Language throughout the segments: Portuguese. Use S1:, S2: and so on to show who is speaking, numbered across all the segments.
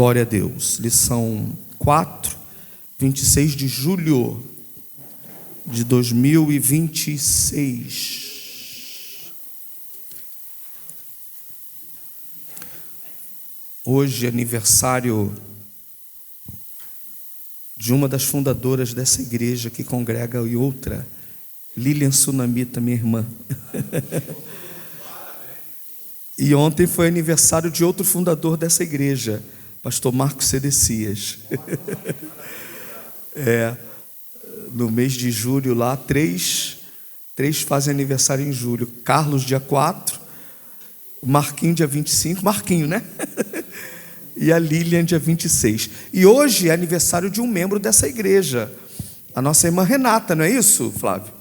S1: Glória a Deus. Lição 4, 26 de julho de 2026. Hoje é aniversário de uma das fundadoras dessa igreja que congrega em outra, Lilian Sunamita, minha irmã. E ontem foi aniversário de outro fundador dessa igreja, pastor Marcos Cedecias. No mês de julho lá, três fazem aniversário em julho. Carlos, dia 4, o Marquinho, dia 25, Marquinho, né? E a Lilian, dia 26. E hoje é aniversário de um membro dessa igreja, a nossa irmã Renata, não é isso, Flávio?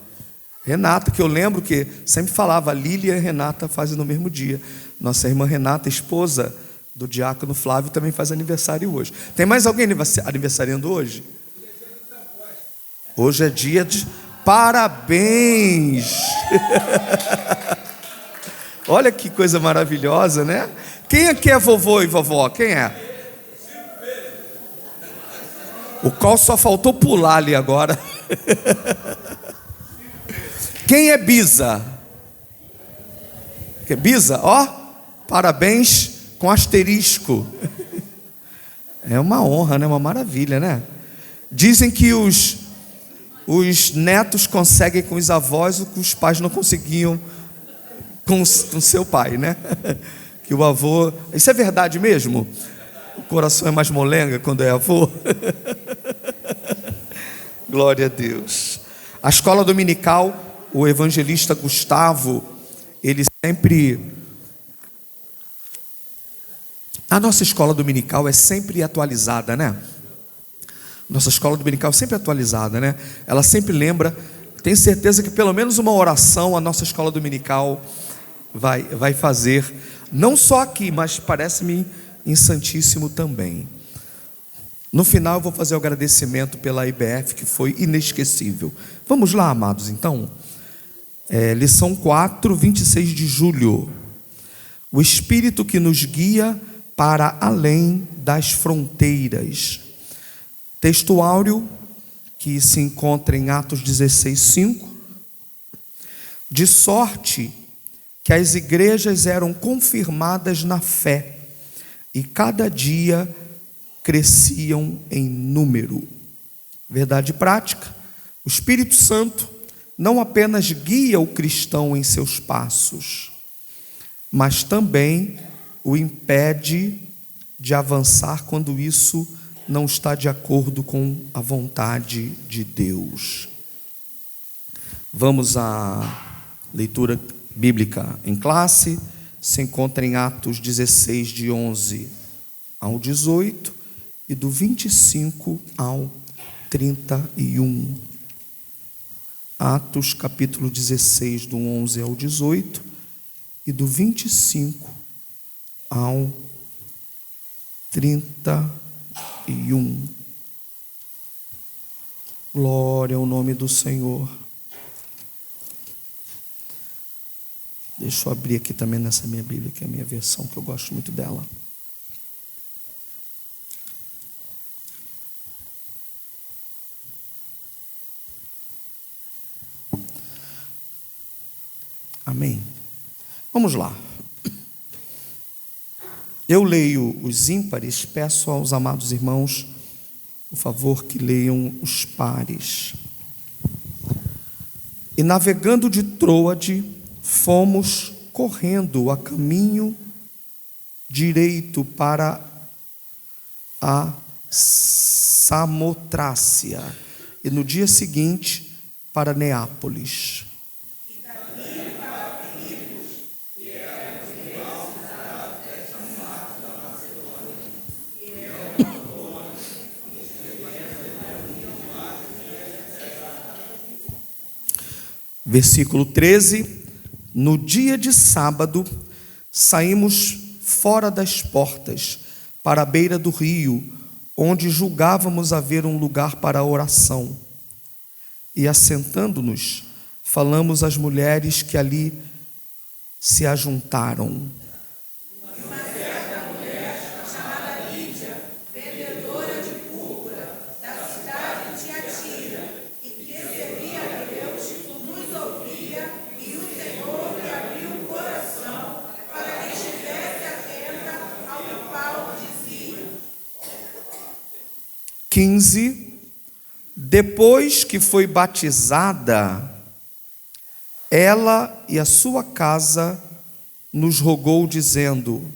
S1: Renata, que eu lembro que sempre falava, Lilian e Renata fazem no mesmo dia. Nossa irmã Renata, esposa do diácono Flávio, também faz aniversário hoje. Tem mais alguém aniversariando hoje? Hoje é dia de parabéns! Olha que coisa maravilhosa, né? Quem aqui é vovô e vovó? Quem é? O qual só faltou pular ali agora. Quem é bisa? Que é bisa? Ó, parabéns com asterisco. É uma honra, né? Uma maravilha, né? Dizem que os netos conseguem com os avós o que os pais não conseguiam com seu pai, né? Que o avô... Isso é verdade mesmo? O coração é mais molenga quando é avô? Glória a Deus. A escola dominical, o evangelista Gustavo, ele sempre... A nossa escola dominical é sempre atualizada, né? Nossa escola dominical é sempre atualizada, né? Ela sempre lembra, tenho certeza que pelo menos uma oração a nossa escola dominical vai fazer, não só aqui, mas parece-me em Santíssimo também. No final eu vou fazer o agradecimento pela IBF, que foi inesquecível. Vamos lá, amados, então. Lição 4, 26 de julho. O Espírito que nos guia para além das fronteiras. Texto áureo que se encontra em Atos 16:5. De sorte que as igrejas eram confirmadas na fé e cada dia cresciam em número. Verdade prática: o Espírito Santo não apenas guia o cristão em seus passos, mas também o impede de avançar quando isso não está de acordo com a vontade de Deus. Vamos à leitura bíblica em classe. Se encontra em Atos 16, de 11 ao 18 e do 25 ao 31. Atos capítulo 16, do 11 ao 18 e do 25 ao 31. Glória ao nome do Senhor. Deixa eu abrir aqui também nessa minha Bíblia, que é a minha versão, que eu gosto muito dela. Amém. Vamos lá. Eu leio os ímpares, peço aos amados irmãos, por favor, que leiam os pares. E navegando de Troade, fomos correndo a caminho direito para a Samotrácia, e no dia seguinte para Neápolis. Versículo 13: no dia de sábado, saímos fora das portas, para a beira do rio, onde julgávamos haver um lugar para a oração. E assentando-nos, falamos às mulheres que ali se ajuntaram.
S2: Uma certa mulher chamada Lídia,
S1: 15. Depois que foi batizada, ela e a sua casa nos rogou, dizendo: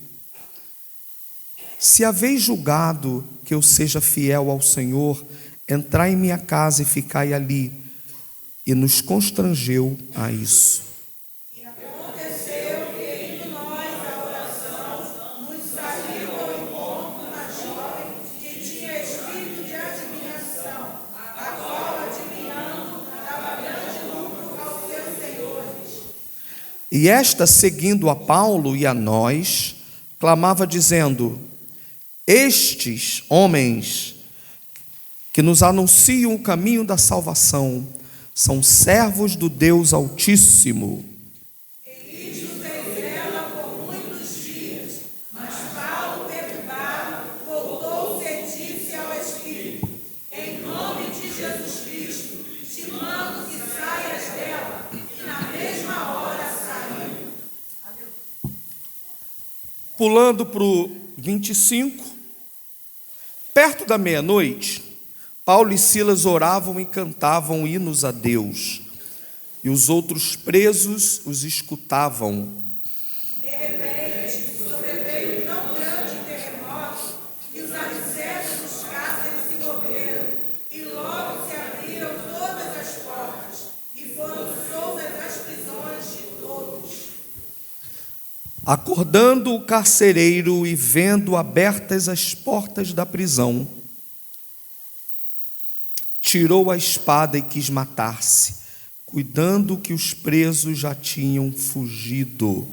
S1: se haveis julgado que eu seja fiel ao Senhor, entrai em minha casa e ficai ali. E nos constrangeu a isso.
S2: E aconteceu que, indo nós à oração, nos saiu ao encontro uma jovem que tinha espírito de adivinhação, a qual, adivinhando, dava grande lucro aos seus senhores.
S1: E esta, seguindo a Paulo e a nós, clamava dizendo: estes homens que nos anunciam o caminho da salvação são servos do Deus Altíssimo.
S2: E isto fez ela por muitos dias, mas Paulo, perturbado, voltou-se e disse ao Espírito: em nome de Jesus Cristo, te mando que saias dela. E na mesma hora saiu.
S1: Pulando para o 25, perto da meia-noite, Paulo e Silas oravam e cantavam hinos a Deus, e os outros presos os escutavam.
S2: De repente, sobreveio tão grande terremoto que os alicerces dos cárceres se moveram, e logo se abriram todas as portas, e foram soltas as prisões de todos.
S1: Acordando o carcereiro e vendo abertas as portas da prisão, tirou a espada e quis matar-se, cuidando que os presos já tinham fugido.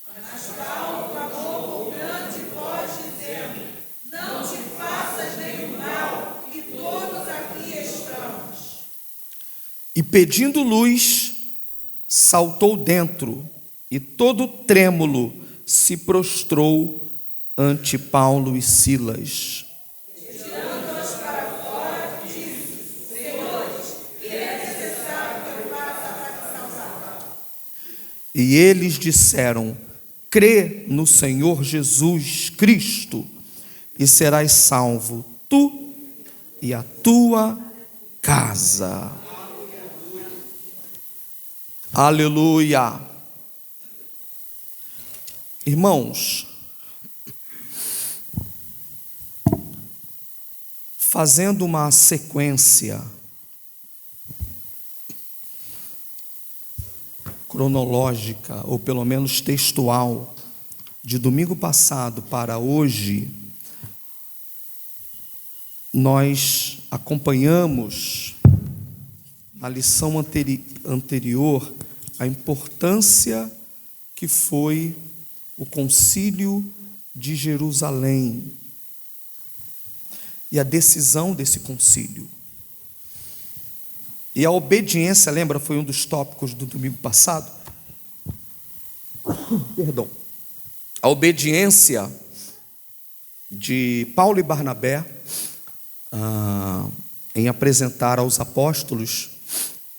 S2: Mas Paulo clamou com grande voz, dizendo: não te faças nenhum mal, que todos aqui estamos.
S1: E pedindo luz, saltou dentro, e todo trêmulo se prostrou ante Paulo e Silas.
S2: Tirando-os para fora, disse: senhores, que é necessário que eu faça para te salvar?
S1: E eles disseram: crê no Senhor Jesus Cristo, e serás salvo, tu e a tua casa. Aleluia. Irmãos, fazendo uma sequência cronológica, ou pelo menos textual, de domingo passado para hoje, nós acompanhamos na lição anterior a importância que foi o Concílio de Jerusalém e a decisão desse concílio. E a obediência, lembra, foi um dos tópicos do domingo passado? Perdão. A obediência de Paulo e Barnabé em apresentar aos apóstolos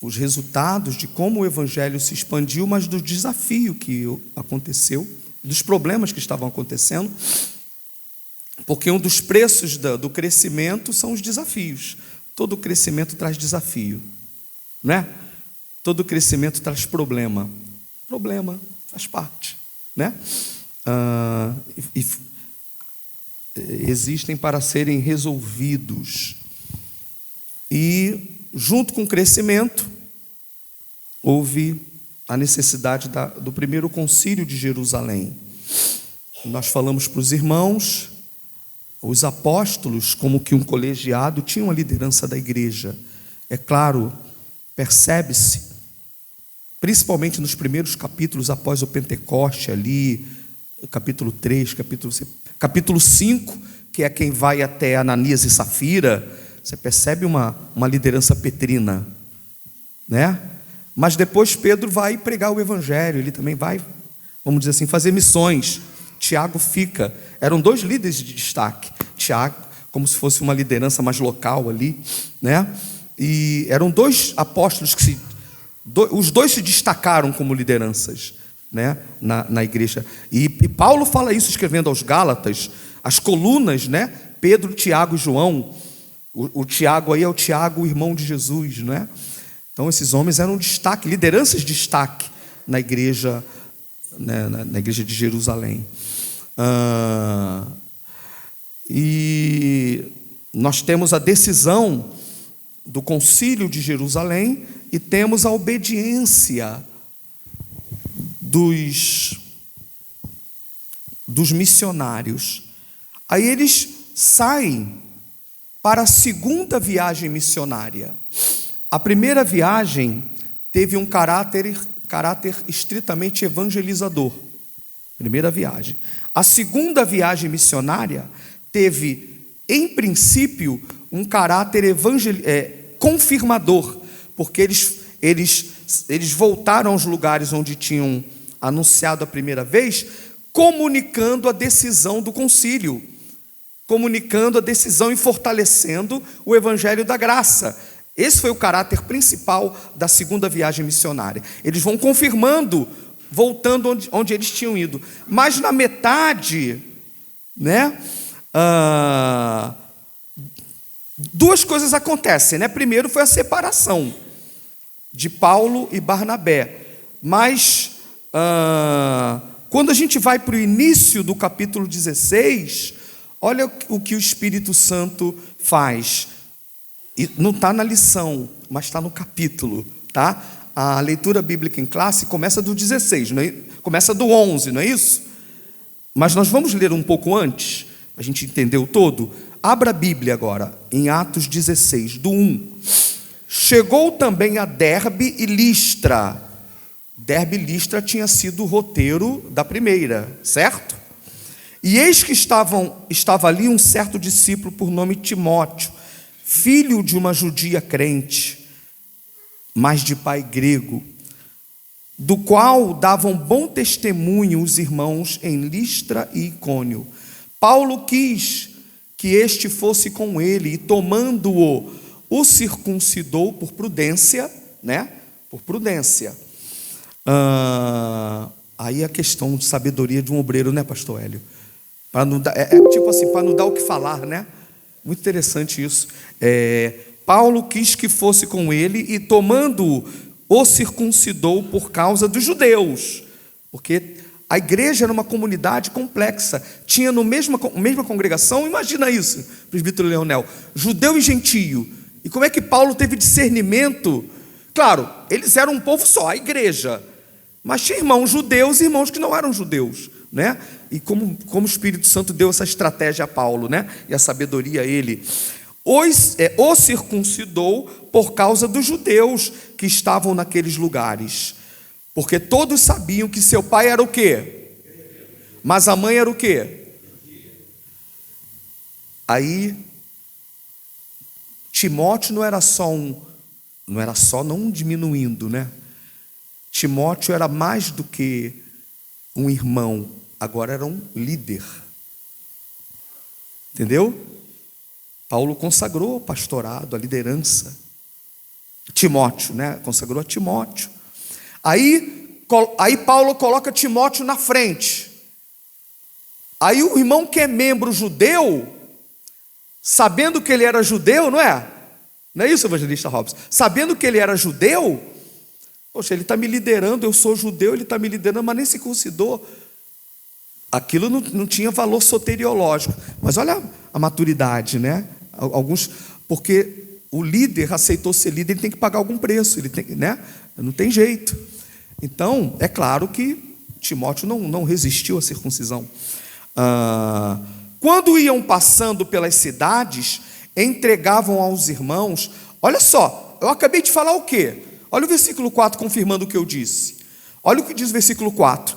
S1: os resultados de como o evangelho se expandiu, mas do desafio que aconteceu, dos problemas que estavam acontecendo, porque um dos preços do crescimento são os desafios. Todo crescimento traz desafio, né? Todo crescimento traz problema. Problema faz parte, né? Existem para serem resolvidos. E junto com o crescimento houve a necessidade do primeiro concílio de Jerusalém. Nós falamos para os irmãos, os apóstolos, como que um colegiado, tinham a liderança da igreja. É claro, percebe-se, principalmente nos capítulos após o Pentecoste ali, capítulo 3, capítulo 5, que é quem vai até Ananias e Safira, você percebe uma liderança petrina, né? Mas depois Pedro vai pregar o evangelho, ele também vai, vamos dizer assim, fazer missões. Tiago fica, eram 2 líderes de destaque. Tiago, como se fosse uma liderança mais local ali, né? E eram 2 apóstolos que os 2 se destacaram como lideranças, né? na igreja. E Paulo fala isso escrevendo aos Gálatas, as colunas, né? Pedro, Tiago e João, O Tiago aí é o Tiago, o irmão de Jesus, não é? Então esses homens eram destaque, lideranças de destaque na igreja, né, na igreja de Jerusalém. E nós temos a decisão do concílio de Jerusalém e temos a obediência dos missionários. Aí eles saem para a segunda viagem missionária. A primeira viagem teve um caráter estritamente evangelizador. Primeira viagem. A segunda viagem missionária teve, em princípio, um caráter confirmador, porque eles voltaram aos lugares onde tinham anunciado a primeira vez, comunicando a decisão do concílio, comunicando a decisão e fortalecendo o evangelho da graça. Esse foi o caráter principal da segunda viagem missionária. Eles vão confirmando, voltando onde eles tinham ido. Mas na metade, né, duas coisas acontecem, né? Primeiro foi a separação de Paulo e Barnabé. Mas quando a gente vai para o início do capítulo 16, olha o que o Espírito Santo faz. E não está na lição, mas está no capítulo, tá? A leitura bíblica em classe começa do 16, não é? Começa do 11, não é isso? Mas nós vamos ler um pouco antes, a gente entender o todo. Abra a Bíblia agora, em Atos 16, do 1. Chegou também a Derbe e Listra. Derbe e Listra tinha sido o roteiro da primeira, certo? E eis que estava ali um certo discípulo por nome Timóteo, filho de uma judia crente, mas de pai grego, do qual davam bom testemunho os irmãos em Listra e Icônio. Paulo quis que este fosse com ele, e tomando-o, o circuncidou por prudência, né? Por prudência. Aí a questão de sabedoria de um obreiro, né, pastor Hélio? Para não dar, tipo assim, para não dar o que falar, né? Muito interessante isso. Paulo quis que fosse com ele, e tomando-o, o circuncidou por causa dos judeus, porque a igreja era uma comunidade complexa, tinha no mesma congregação, imagina isso, presbítero Leonel, judeu e gentio. E como é que Paulo teve discernimento? Claro, eles eram um povo só, a igreja, mas tinha irmãos judeus e irmãos que não eram judeus, né? E como o Espírito Santo deu essa estratégia a Paulo, né? E a sabedoria a ele. O circuncidou por causa dos judeus que estavam naqueles lugares, porque todos sabiam que seu pai era o quê? Mas a mãe era o quê? Aí Timóteo não diminuindo, né? Timóteo era mais do que um irmão, agora era um líder. Entendeu? Paulo consagrou o pastorado, a liderança. Timóteo, né? Consagrou a Timóteo. Aí Paulo coloca Timóteo na frente. Aí o irmão que é membro judeu, sabendo que ele era judeu, não é? Não é isso, evangelista Robson? Sabendo que ele era judeu, poxa, ele está me liderando, eu sou judeu, ele está me liderando, mas nem circuncidou. Aquilo não tinha valor soteriológico. Mas olha a maturidade, né? Porque o líder aceitou ser líder, ele tem que pagar algum preço, ele tem, né? Não tem jeito. Então, é claro que Timóteo não resistiu à circuncisão. Quando iam passando pelas cidades, entregavam aos irmãos. Olha só, eu acabei de falar o quê? Olha o versículo 4 confirmando o que eu disse. Olha o que diz o versículo 4.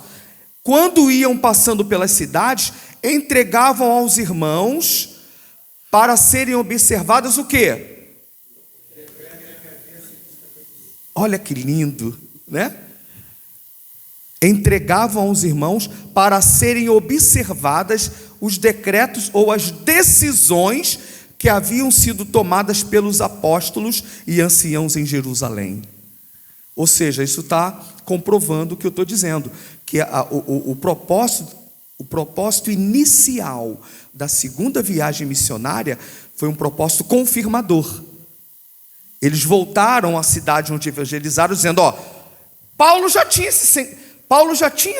S1: Quando iam passando pelas cidades, entregavam aos irmãos para serem observadas o quê? Olha que lindo, né? Entregavam aos irmãos para serem observadas os decretos ou as decisões que haviam sido tomadas pelos apóstolos e anciãos em Jerusalém. Ou seja, isso está comprovando o que eu estou dizendo, que o propósito propósito inicial da segunda viagem missionária foi um propósito confirmador. Eles voltaram à cidade onde evangelizaram, dizendo: Paulo já tinha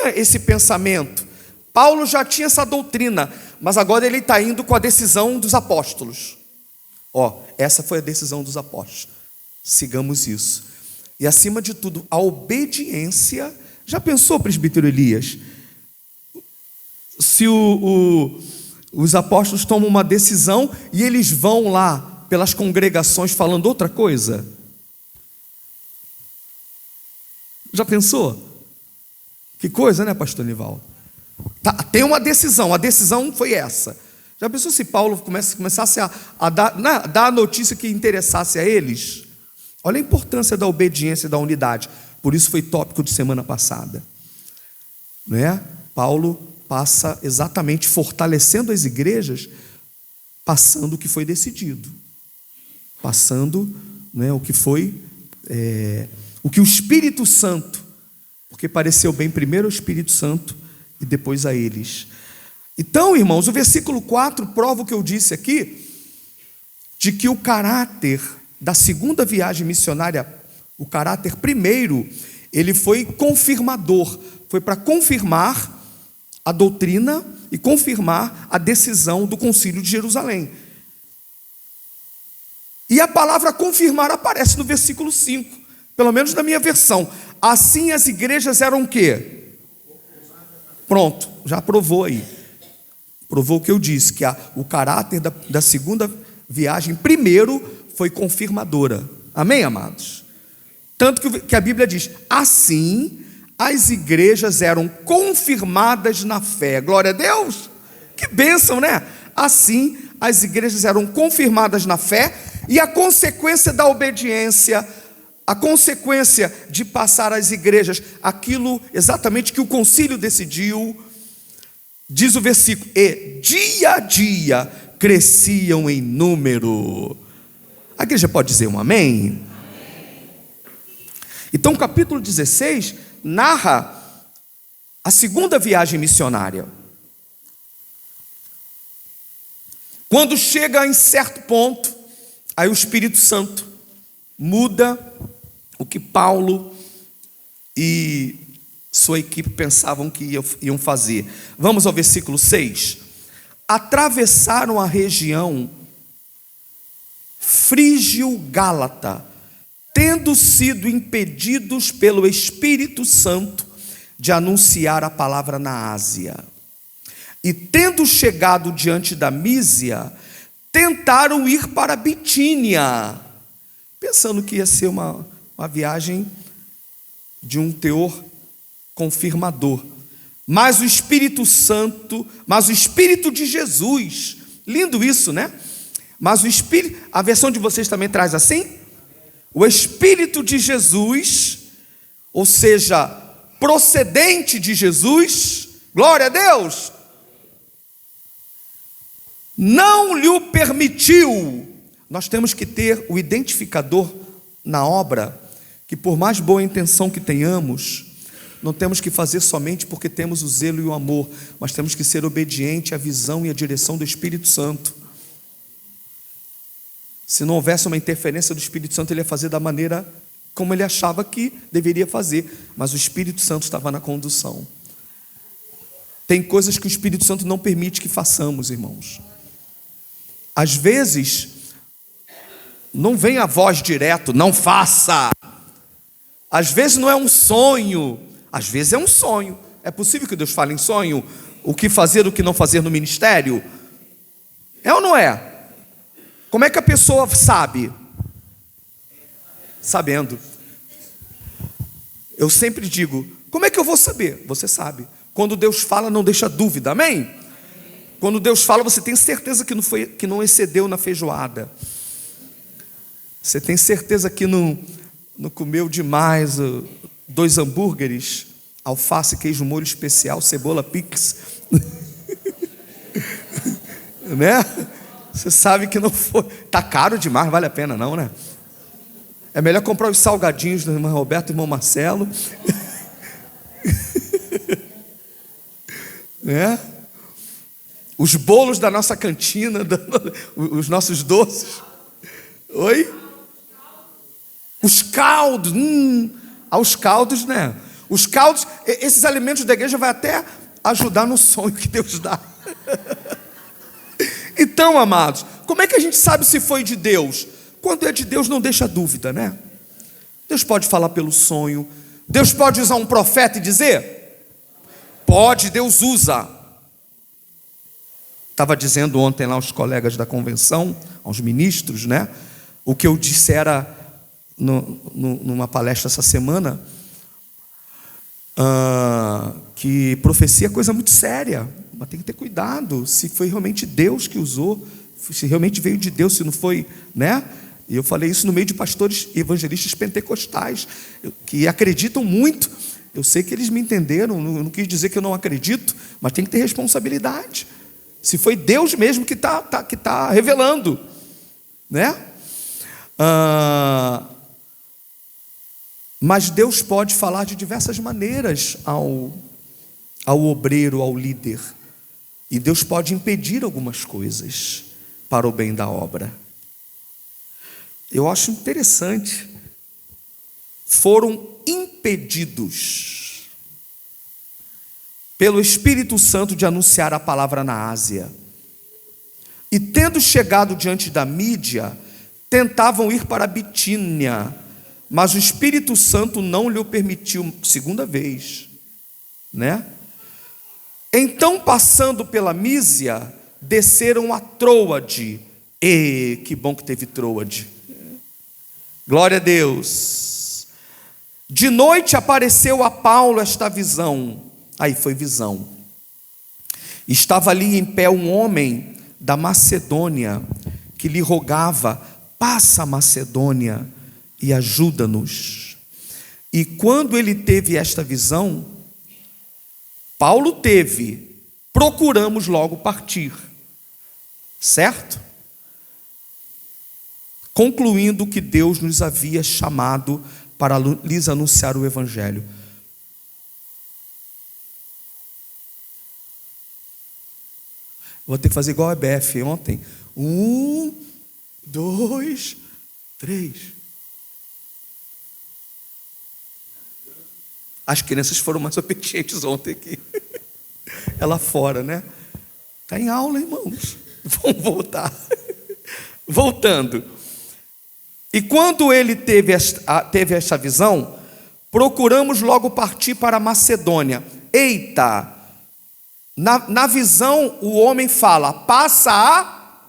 S1: esse pensamento, Paulo já tinha essa doutrina, mas agora ele está indo com a decisão dos apóstolos. Essa foi a decisão dos apóstolos, sigamos isso. E acima de tudo, a obediência. Já pensou, presbítero Elias, se os apóstolos tomam uma decisão e eles vão lá pelas congregações falando outra coisa? Já pensou? Que coisa, né, pastor Nivaldo? Tem uma decisão, a decisão foi essa. Já pensou se Paulo começasse a dar a notícia que interessasse a eles? Olha a importância da obediência e da unidade. Por isso foi tópico de semana passada, né? Paulo passa exatamente fortalecendo as igrejas, passando o que foi decidido, passando, né, o que foi, o que o Espírito Santo, porque pareceu bem primeiro ao Espírito Santo e depois a eles. Então, irmãos, o versículo 4 prova o que eu disse aqui, de que o caráter da segunda viagem missionária, o caráter primeiro, ele foi confirmador, foi para confirmar a doutrina e confirmar a decisão do Concílio de Jerusalém. E a palavra confirmar aparece no versículo 5, pelo menos na minha versão. Assim as igrejas eram o quê? Pronto, já provou aí. Provou o que eu disse, que o caráter da segunda viagem primeiro foi confirmadora. Amém, amados? Tanto que a Bíblia diz: assim as igrejas eram confirmadas na fé. Glória a Deus! Que bênção, né? Assim as igrejas eram confirmadas na fé, e a consequência da obediência, a consequência de passar às igrejas aquilo exatamente que o concílio decidiu, diz o versículo: e dia a dia cresciam em número. A igreja pode dizer um amém? Então o capítulo 16 narra a segunda viagem missionária. Quando chega em certo ponto, aí o Espírito Santo muda o que Paulo e sua equipe pensavam que iam fazer. Vamos ao versículo 6. Atravessaram a região frígio-gálata, tendo sido impedidos pelo Espírito Santo de anunciar a palavra na Ásia. E tendo chegado diante da Mísia, tentaram ir para Bitínia, pensando que ia ser uma viagem de um teor confirmador. Mas o Espírito de Jesus, lindo isso, né? Mas o Espírito, a versão de vocês também traz assim? O Espírito de Jesus, ou seja, procedente de Jesus, glória a Deus, não lhe permitiu. Nós temos que ter o identificador na obra, que por mais boa intenção que tenhamos, não temos que fazer somente porque temos o zelo e o amor, mas temos que ser obediente à visão e à direção do Espírito Santo. Se não houvesse uma interferência do Espírito Santo, ele ia fazer da maneira como ele achava que deveria fazer, mas o Espírito Santo estava na condução. Tem coisas que o Espírito Santo não permite que façamos, irmãos. Às vezes, não vem a voz direto, não faça. Às vezes não é um sonho, às vezes é um sonho. É possível que Deus fale em sonho o que fazer, o que não fazer no ministério? É ou não é? Como é que a pessoa sabe? Sabendo. Eu sempre digo: como é que eu vou saber? Você sabe. Quando Deus fala, não deixa dúvida, amém? Quando Deus fala, você tem certeza que não excedeu na feijoada. Você tem certeza que não comeu demais 2 hambúrgueres, alface, queijo, molho especial, cebola, pix. Né? Você sabe que não foi. Está caro demais, vale a pena não, né? É melhor comprar os salgadinhos do irmão Roberto e irmão Marcelo. Né? Os bolos da nossa cantina, os nossos doces. Oi? Os caldos. Aos caldos, né? Os caldos, esses alimentos da igreja vai até ajudar no sonho que Deus dá. Então, amados, como é que a gente sabe se foi de Deus? Quando é de Deus, não deixa dúvida, né? Deus pode falar pelo sonho. Deus pode usar um profeta e dizer? Pode, Deus usa. Estava dizendo ontem lá aos colegas da convenção, aos ministros, né? O que eu disse era, numa palestra essa semana, que profecia é coisa muito séria, mas tem que ter cuidado, se foi realmente Deus que usou, se realmente veio de Deus, se não foi, né? E eu falei isso no meio de pastores evangelistas pentecostais, que acreditam muito. Eu sei que eles me entenderam, não quis dizer que eu não acredito, mas tem que ter responsabilidade. Se foi Deus mesmo que tá revelando, né? Mas Deus pode falar de diversas maneiras ao obreiro, ao líder. E Deus pode impedir algumas coisas para o bem da obra. Eu acho interessante. Foram impedidos pelo Espírito Santo de anunciar a palavra na Ásia. E tendo chegado diante da Mídia, tentavam ir para a Bitínia, mas o Espírito Santo não lhe o permitiu, segunda vez, né? Então, passando pela Mísia, desceram a Troade. E que bom que teve Troade. Glória a Deus. De noite apareceu a Paulo esta visão. Aí foi visão. Estava ali em pé um homem da Macedônia, que lhe rogava: passa a Macedônia e ajuda-nos. E quando ele teve esta visão, Paulo teve, procuramos logo partir, certo? Concluindo que Deus nos havia chamado para lhes anunciar o Evangelho. Vou ter que fazer igual a EBF ontem. 1, 2, 3. As crianças foram mais obedientes ontem aqui. É lá fora, né? Está em aula, irmãos. Vamos voltar. Voltando. E quando ele teve esta visão, procuramos logo partir para a Macedônia. Eita! Na visão, o homem fala: passa a...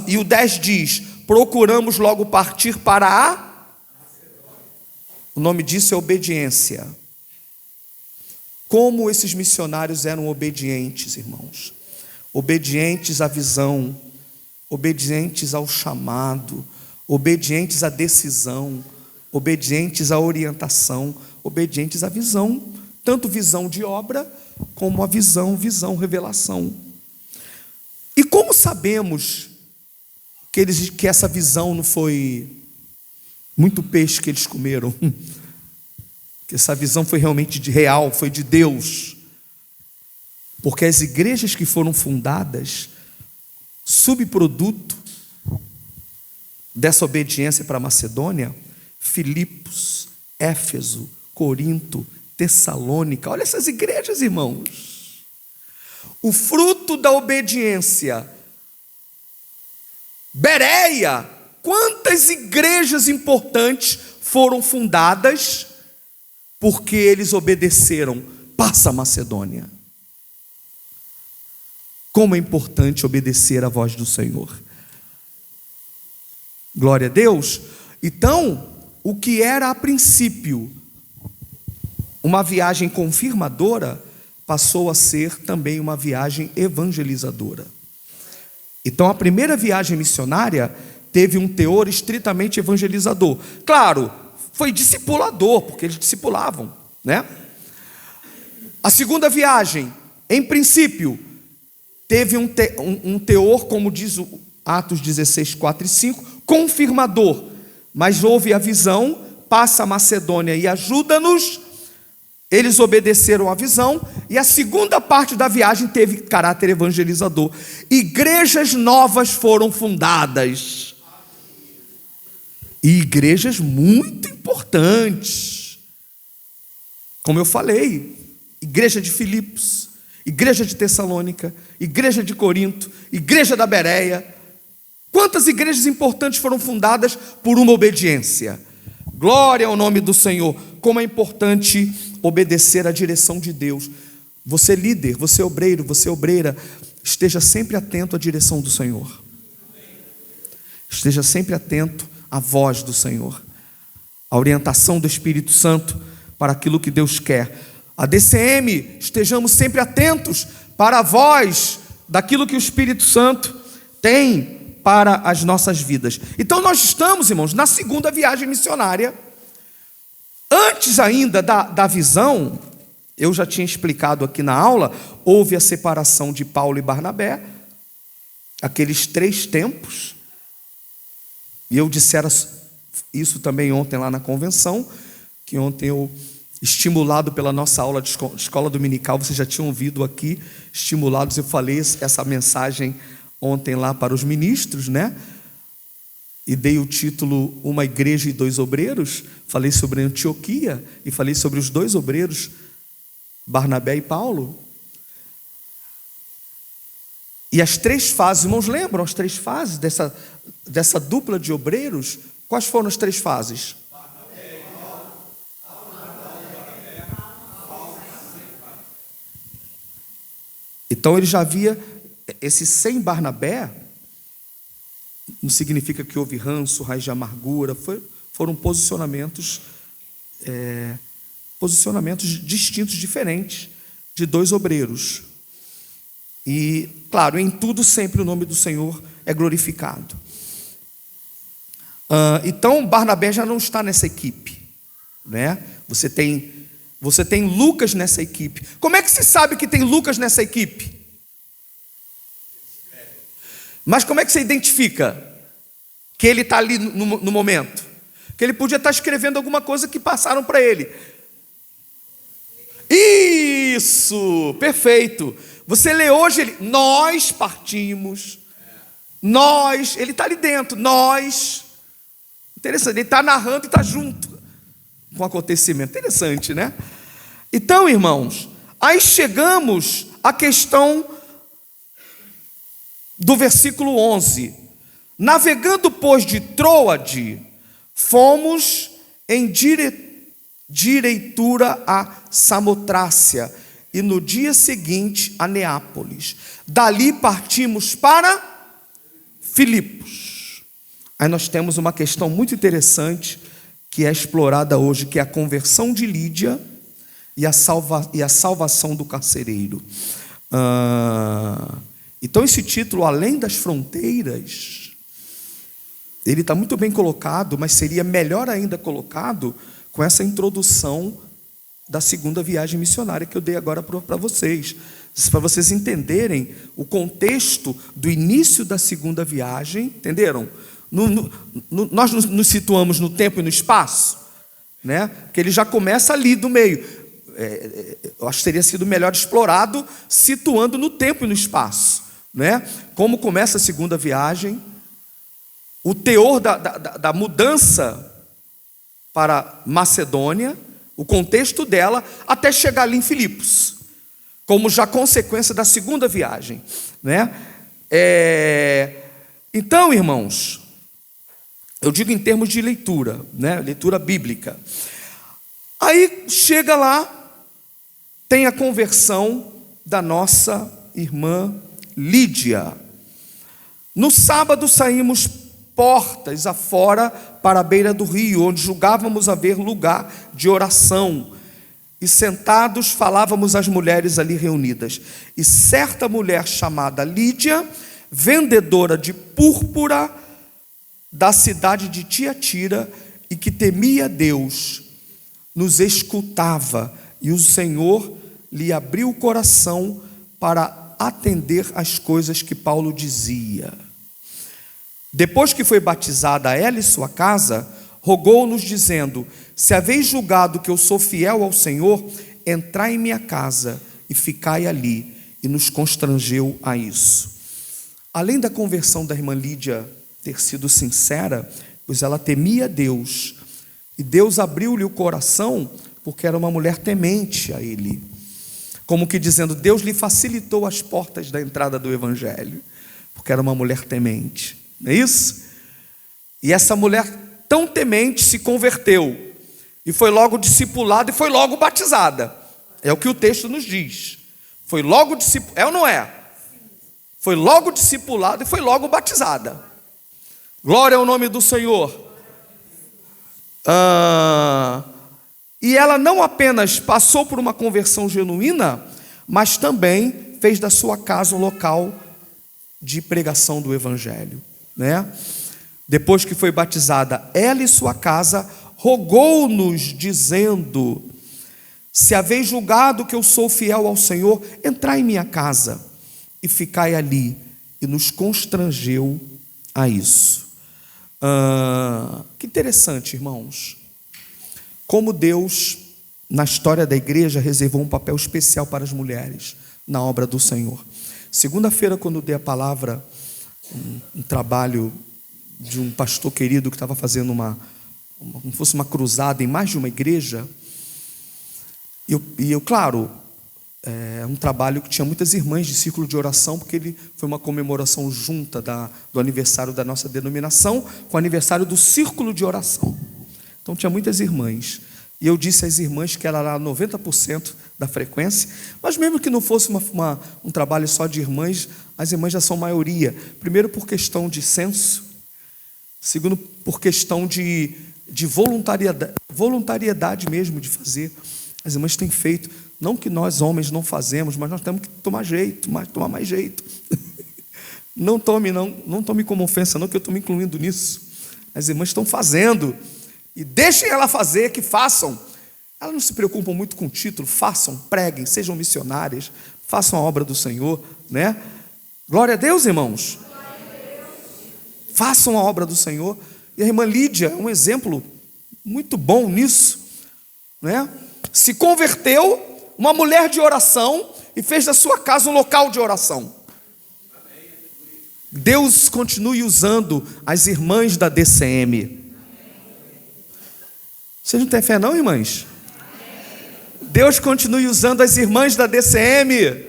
S1: E o 10 diz: procuramos logo partir para a... O nome disso é obediência. Como esses missionários eram obedientes, irmãos. Obedientes à visão, obedientes ao chamado, obedientes à decisão, obedientes à orientação, obedientes à visão. Tanto visão de obra, como a visão, revelação. E como sabemos que essa visão não foi muito peixe que eles comeram? Que essa visão foi realmente real, foi de Deus. Porque as igrejas que foram fundadas, subproduto dessa obediência para a Macedônia, Filipos, Éfeso, Corinto, Tessalônica, olha essas igrejas, irmãos. O fruto da obediência. Bereia, quantas igrejas importantes foram fundadas porque eles obedeceram? Passa a Macedônia. Como é importante obedecer à voz do Senhor. Glória a Deus. Então, o que era a princípio uma viagem confirmadora, passou a ser também uma viagem evangelizadora. Então, a primeira viagem missionária teve um teor estritamente evangelizador. Claro, foi discipulador, porque eles discipulavam, né? A segunda viagem, em princípio, teve um teor, como diz o Atos 16, 4 e 5, confirmador. Mas houve a visão: passa a Macedônia e ajuda-nos. eles obedeceram à visão, e a segunda parte da viagem teve caráter evangelizador. Igrejas novas foram fundadas. E igrejas muito importantes. Como eu falei, igreja de Filipos, igreja de Tessalônica, igreja de Corinto, igreja da Bereia. Quantas igrejas importantes foram fundadas por uma obediência? Glória ao nome do Senhor. Como é importante obedecer à direção de Deus. Você líder, você obreiro, você obreira, esteja sempre atento à direção do Senhor. Esteja sempre atento à voz do Senhor, à orientação do Espírito Santo para aquilo que Deus quer. A DCM, estejamos sempre atentos para a voz daquilo que o Espírito Santo tem para as nossas vidas. Então nós estamos, irmãos, na segunda viagem missionária. Antes ainda da visão, eu já tinha explicado aqui na aula, houve a separação de Paulo e Barnabé, aqueles 3 tempos, e eu dissera isso também ontem lá na convenção, que ontem eu, estimulado pela nossa aula de escola dominical, vocês já tinham ouvido aqui, estimulados, eu falei essa mensagem ontem lá para os ministros, né? E dei o título Uma Igreja e 2 Obreiros. Falei sobre Antioquia e falei sobre os 2 obreiros, Barnabé e Paulo. E as 3 fases, irmãos, lembram as 3 fases dessa dupla de obreiros? Quais foram as 3 fases? Então ele já havia esse sem Barnabé. Não significa que houve ranço, raiz de amargura, foram posicionamentos distintos, diferentes, de 2 obreiros. E, claro, em tudo sempre o nome do Senhor é glorificado. Então, Barnabé já não está nessa equipe, né? Você tem Lucas nessa equipe. Como é que se sabe que tem Lucas nessa equipe? Mas como é que você identifica que ele está ali no momento? Que ele podia estar escrevendo alguma coisa que passaram para ele. Isso, perfeito. Você lê hoje, nós partimos, ele está ali dentro, nós. Interessante, ele está narrando e está junto com o acontecimento. Interessante, né? Então, irmãos, aí chegamos à questão do versículo 11. Navegando, pois, de Troade, fomos em direitura a Samotrácia, e no dia seguinte a Neápolis. Dali partimos para Filipos. Aí nós temos uma questão muito interessante que é explorada hoje, que é a conversão de Lídia e a salvação do carcereiro. Então esse título, Além das Fronteiras, ele está muito bem colocado, mas seria melhor ainda colocado com essa introdução da segunda viagem missionária que eu dei agora para vocês. Para vocês entenderem o contexto do início da segunda viagem, entenderam? Nós nos situamos no tempo e no espaço, né? Que ele já começa ali do meio. Eu acho que teria sido melhor explorado situando no tempo e no espaço, né? Como começa a segunda viagem, o teor da mudança para Macedônia, o contexto dela, até chegar ali em Filipos, como já consequência da segunda viagem, né? Então, irmãos, eu digo em termos de leitura, né? Leitura bíblica. Aí chega lá, tem a conversão da nossa irmã Lídia. No sábado saímos portas afora para a beira do rio, onde julgávamos haver lugar de oração. E sentados falávamos às mulheres ali reunidas. E certa mulher chamada Lídia, vendedora de púrpura da cidade de Tiatira, e que temia Deus, nos escutava, e o Senhor lhe abriu o coração para atender às coisas que Paulo dizia. Depois que foi batizada ela e sua casa, rogou-nos dizendo: se haveis julgado que eu sou fiel ao Senhor, entrai em minha casa e ficai ali, e nos constrangeu a isso. Além da conversão da irmã Lídia ter sido sincera, pois ela temia Deus, e Deus abriu-lhe o coração, porque era uma mulher temente a ele, como que dizendo, Deus lhe facilitou as portas da entrada do evangelho, porque era uma mulher temente, não é isso? E essa mulher tão temente se converteu, e foi logo discipulada e foi logo batizada, é o que o texto nos diz, foi logo discipulada, é ou não é? Foi logo discipulada e foi logo batizada. Glória ao nome do Senhor. E ela não apenas passou por uma conversão genuína, mas também fez da sua casa um local de pregação do evangelho, né? Depois que foi batizada, ela e sua casa, rogou-nos dizendo, se haveis julgado que eu sou fiel ao Senhor, entrai em minha casa e ficai ali, e nos constrangeu a isso. Que interessante, irmãos, como Deus, na história da igreja, reservou um papel especial para as mulheres na obra do Senhor. Segunda-feira, quando dei a palavra, um trabalho de um pastor querido que estava fazendo como fosse uma cruzada em mais de uma igreja, e eu, claro, é um trabalho que tinha muitas irmãs de círculo de oração, porque foi uma comemoração junta do aniversário da nossa denominação com o aniversário do círculo de oração. Então tinha muitas irmãs. E eu disse às irmãs que ela era 90% da frequência, mas mesmo que não fosse um trabalho só de irmãs, as irmãs já são maioria. Primeiro por questão de censo, segundo por questão de voluntariedade mesmo de fazer. As irmãs têm feito, não que nós homens não fazemos, mas nós temos que tomar mais jeito. Não tome como ofensa não, que eu estou me incluindo nisso. As irmãs estão fazendo, e deixem ela fazer, que façam. Elas não se preocupam muito com o título, façam, preguem, sejam missionárias, façam a obra do Senhor, né? Glória a Deus, irmãos. Façam a obra do Senhor. E a irmã Lídia é um exemplo muito bom nisso, né? Se converteu, uma mulher de oração, e fez da sua casa um local de oração. Deus continue usando as irmãs da DCM. Vocês não têm fé não, irmãs? Deus continue usando as irmãs da DCM.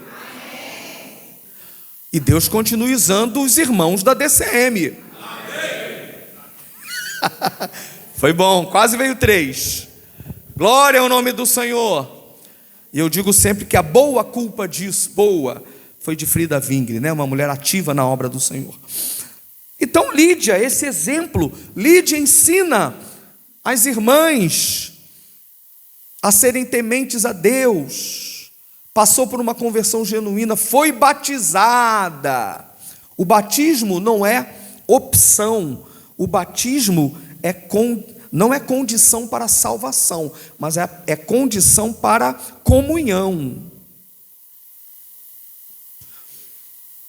S1: E Deus continue usando os irmãos da DCM. Foi bom, quase veio 3. Glória ao nome do Senhor. E eu digo sempre que a boa culpa disso, foi de Frida Wingre, né? Uma mulher ativa na obra do Senhor. Então Lídia, esse exemplo, Lídia ensina as irmãs a serem tementes a Deus, passou por uma conversão genuína, foi batizada. O batismo não é opção, o batismo não é condição para salvação, mas é condição para comunhão.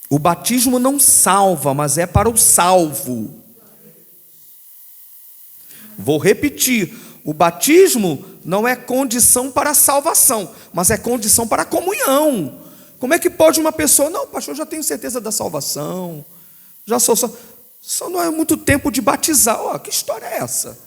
S1: O batismo não salva, mas é para o salvo. Vou repetir, o batismo não é condição para a salvação, mas é condição para a comunhão. Como é que pode uma pessoa, não, pastor, eu já tenho certeza da salvação, já só não é muito tempo de batizar. Que história é essa?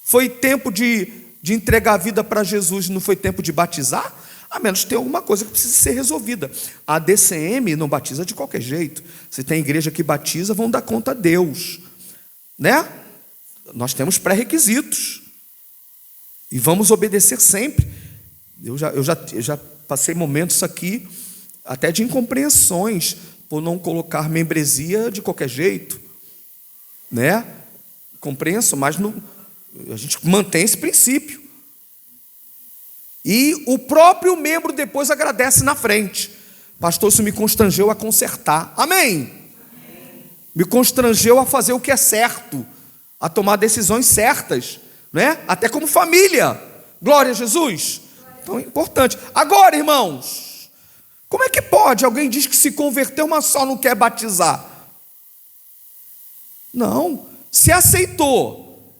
S1: Foi tempo de entregar a vida para Jesus, não foi tempo de batizar? A menos que tenha alguma coisa que precisa ser resolvida. A DCM não batiza de qualquer jeito. Se tem igreja que batiza, vão dar conta a Deus, né? Nós temos pré-requisitos e vamos obedecer sempre. Eu já passei momentos aqui até de incompreensões por não colocar membresia de qualquer jeito, né? Compreensão, mas a gente mantém esse princípio. E o próprio membro depois agradece na frente. Pastor, isso me constrangeu a consertar. Amém? Me constrangeu a fazer o que é certo, a tomar decisões certas, né? Até como família. Glória a Jesus. Então é importante. Agora, irmãos, como é que pode? Alguém diz que se converteu, mas só não quer batizar. Não. Se aceitou,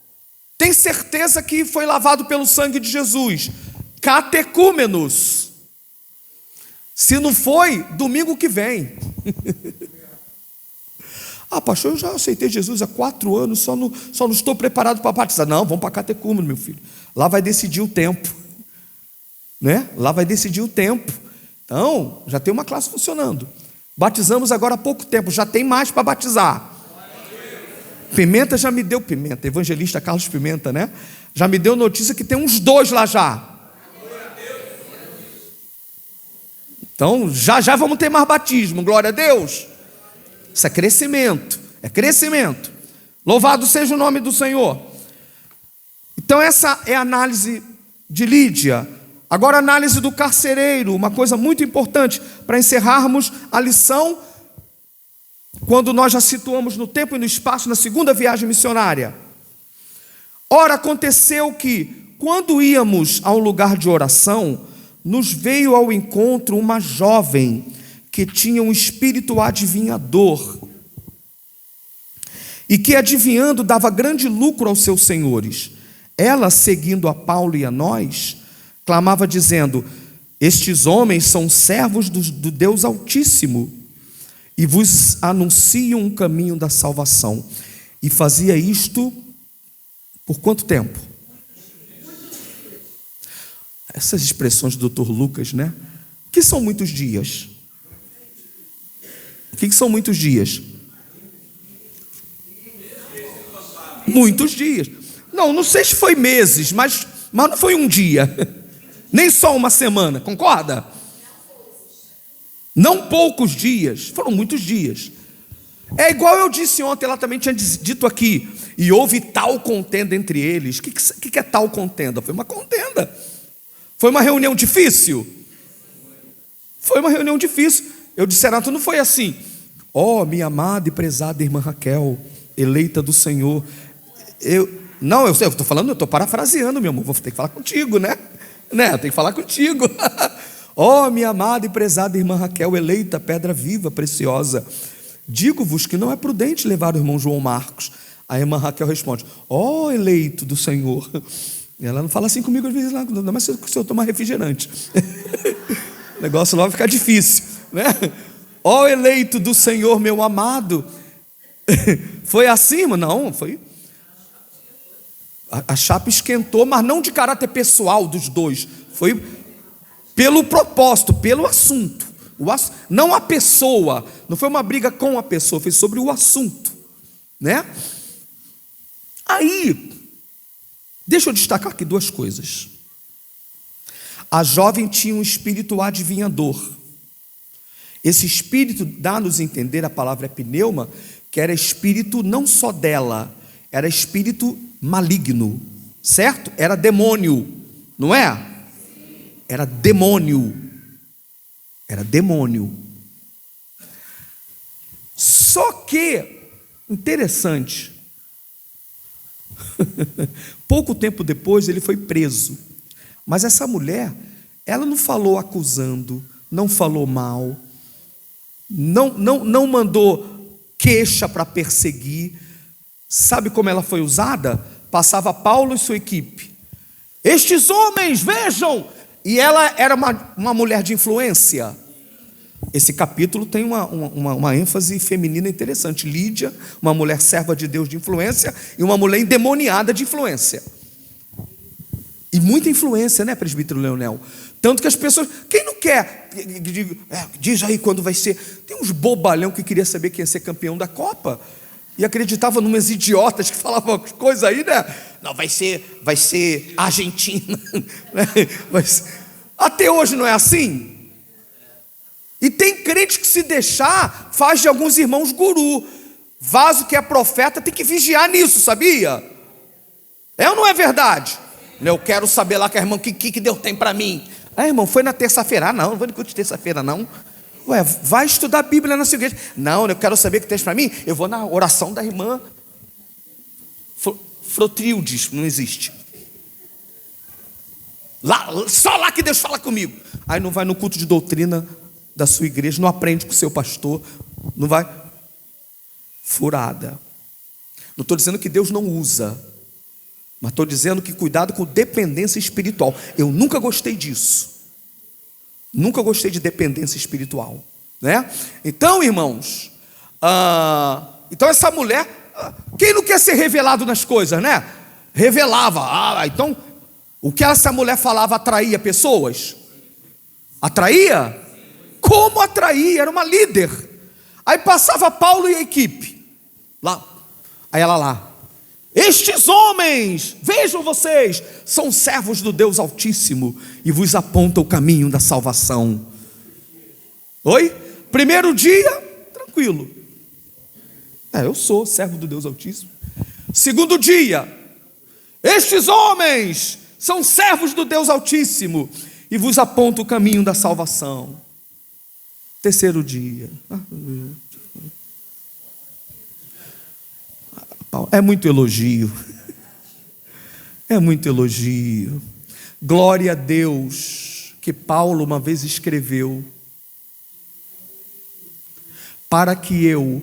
S1: Tem certeza que foi lavado pelo sangue de Jesus? Catecúmenos. Se não foi, domingo que vem. Ah, pastor, eu já aceitei Jesus há 4 anos, só não estou preparado para batizar. Não, vamos para catecúmeno, meu filho. Lá vai decidir o tempo, né? Lá vai decidir o tempo. Então, já tem uma classe funcionando. Batizamos agora há pouco tempo, já tem mais para batizar. Pimenta já me deu, Pimenta, evangelista Carlos Pimenta, né? Já me deu notícia que tem uns 2 lá já. Então, já vamos ter mais batismo, glória a Deus. Isso é crescimento, é crescimento. Louvado seja o nome do Senhor. Então essa é a análise de Lídia. Agora a análise do carcereiro, uma coisa muito importante para encerrarmos a lição, quando nós já situamos no tempo e no espaço na segunda viagem missionária. Ora, aconteceu que, quando íamos a um lugar de oração, nos veio ao encontro uma jovem que tinha um espírito adivinhador e que, adivinhando, dava grande lucro aos seus senhores. Ela, seguindo a Paulo e a nós, clamava dizendo: estes homens são servos do Deus Altíssimo e vos anunciam um caminho da salvação. E fazia isto por quanto tempo? Essas expressões do Dr. Lucas, né? O que são muitos dias? O que são muitos dias? Muitos dias. Não sei se foi meses, mas não foi um dia. Nem só uma semana, concorda? Não poucos dias, foram muitos dias. É igual eu disse ontem, ela também tinha dito aqui. E houve tal contenda entre eles. O que é tal contenda? Foi uma contenda. Foi uma reunião difícil? Foi uma reunião difícil. Eu disse, Renato, não foi assim. Ó, minha amada e prezada irmã Raquel, eleita do Senhor. Eu estou falando, eu estou parafraseando, meu amor. Vou ter que falar contigo, né? Eu tenho que falar contigo. Ó, minha amada e prezada irmã Raquel, eleita, pedra viva, preciosa. Digo-vos que não é prudente levar o irmão João Marcos. A irmã Raquel responde: ó, eleito do Senhor. Ela não fala assim comigo às vezes, não, mas se eu tomar refrigerante. O negócio lá vai ficar difícil, né? Ó, eleito do Senhor, meu amado. Foi assim, não, foi. A chapa esquentou, mas não de caráter pessoal dos dois. Foi pelo propósito, pelo assunto. Não a pessoa, não foi uma briga com a pessoa, foi sobre o assunto, né? Aí, deixa eu destacar aqui 2 coisas. A jovem tinha um espírito adivinhador. Esse espírito dá-nos a entender, a palavra é pneuma, que era espírito não só dela, era espírito maligno, certo? Era demônio, não é? Era demônio. Era demônio. Só que, interessante, pouco tempo depois ele foi preso. Mas essa mulher, ela não falou acusando, não falou mal, não mandou queixa para perseguir. Sabe como ela foi usada? Passava Paulo e sua equipe. Estes homens, vejam! E ela era uma mulher de influência. Esse capítulo tem uma ênfase feminina interessante. Lídia, uma mulher serva de Deus de influência, e uma mulher endemoniada de influência. E muita influência, né, presbítero Leonel? Tanto que as pessoas, quem não quer, diz aí quando vai ser. Tem uns bobalhão que queria saber quem ia ser campeão da Copa e acreditava numas idiotas que falavam coisa aí, né? Não, vai ser Argentina. Até hoje não é assim? E tem crente que, se deixar, faz de alguns irmãos guru. Vaso que é profeta tem que vigiar nisso, sabia? É ou não é verdade? Eu quero saber lá com a irmã o que Deus tem para mim. Irmão, foi na terça-feira? Não vou no culto de terça-feira, não. Ué, vai estudar a Bíblia na sua igreja. Não, eu quero saber o que tem para mim. Eu vou na oração da irmã Frotrildes, não existe. Só lá que Deus fala comigo. Aí não vai no culto de doutrina da sua igreja, não aprende com o seu pastor, não vai. Furada. Não estou dizendo que Deus não usa. Mas estou dizendo que cuidado com dependência espiritual. Eu nunca gostei disso. Nunca gostei de dependência espiritual, né? Então, irmãos, então essa mulher, quem não quer ser revelado nas coisas, né? Revelava. Então, o que essa mulher falava atraía pessoas? Atraía? Como atraía? Era uma líder. Aí passava Paulo e a equipe lá. Aí ela lá: estes homens, vejam vocês, são servos do Deus Altíssimo e vos apontam o caminho da salvação. Oi? Primeiro dia, tranquilo. Eu sou servo do Deus Altíssimo. Segundo dia: estes homens são servos do Deus Altíssimo e vos apontam o caminho da salvação. Terceiro dia: é muito elogio. É muito elogio. Glória a Deus que Paulo uma vez escreveu: para que eu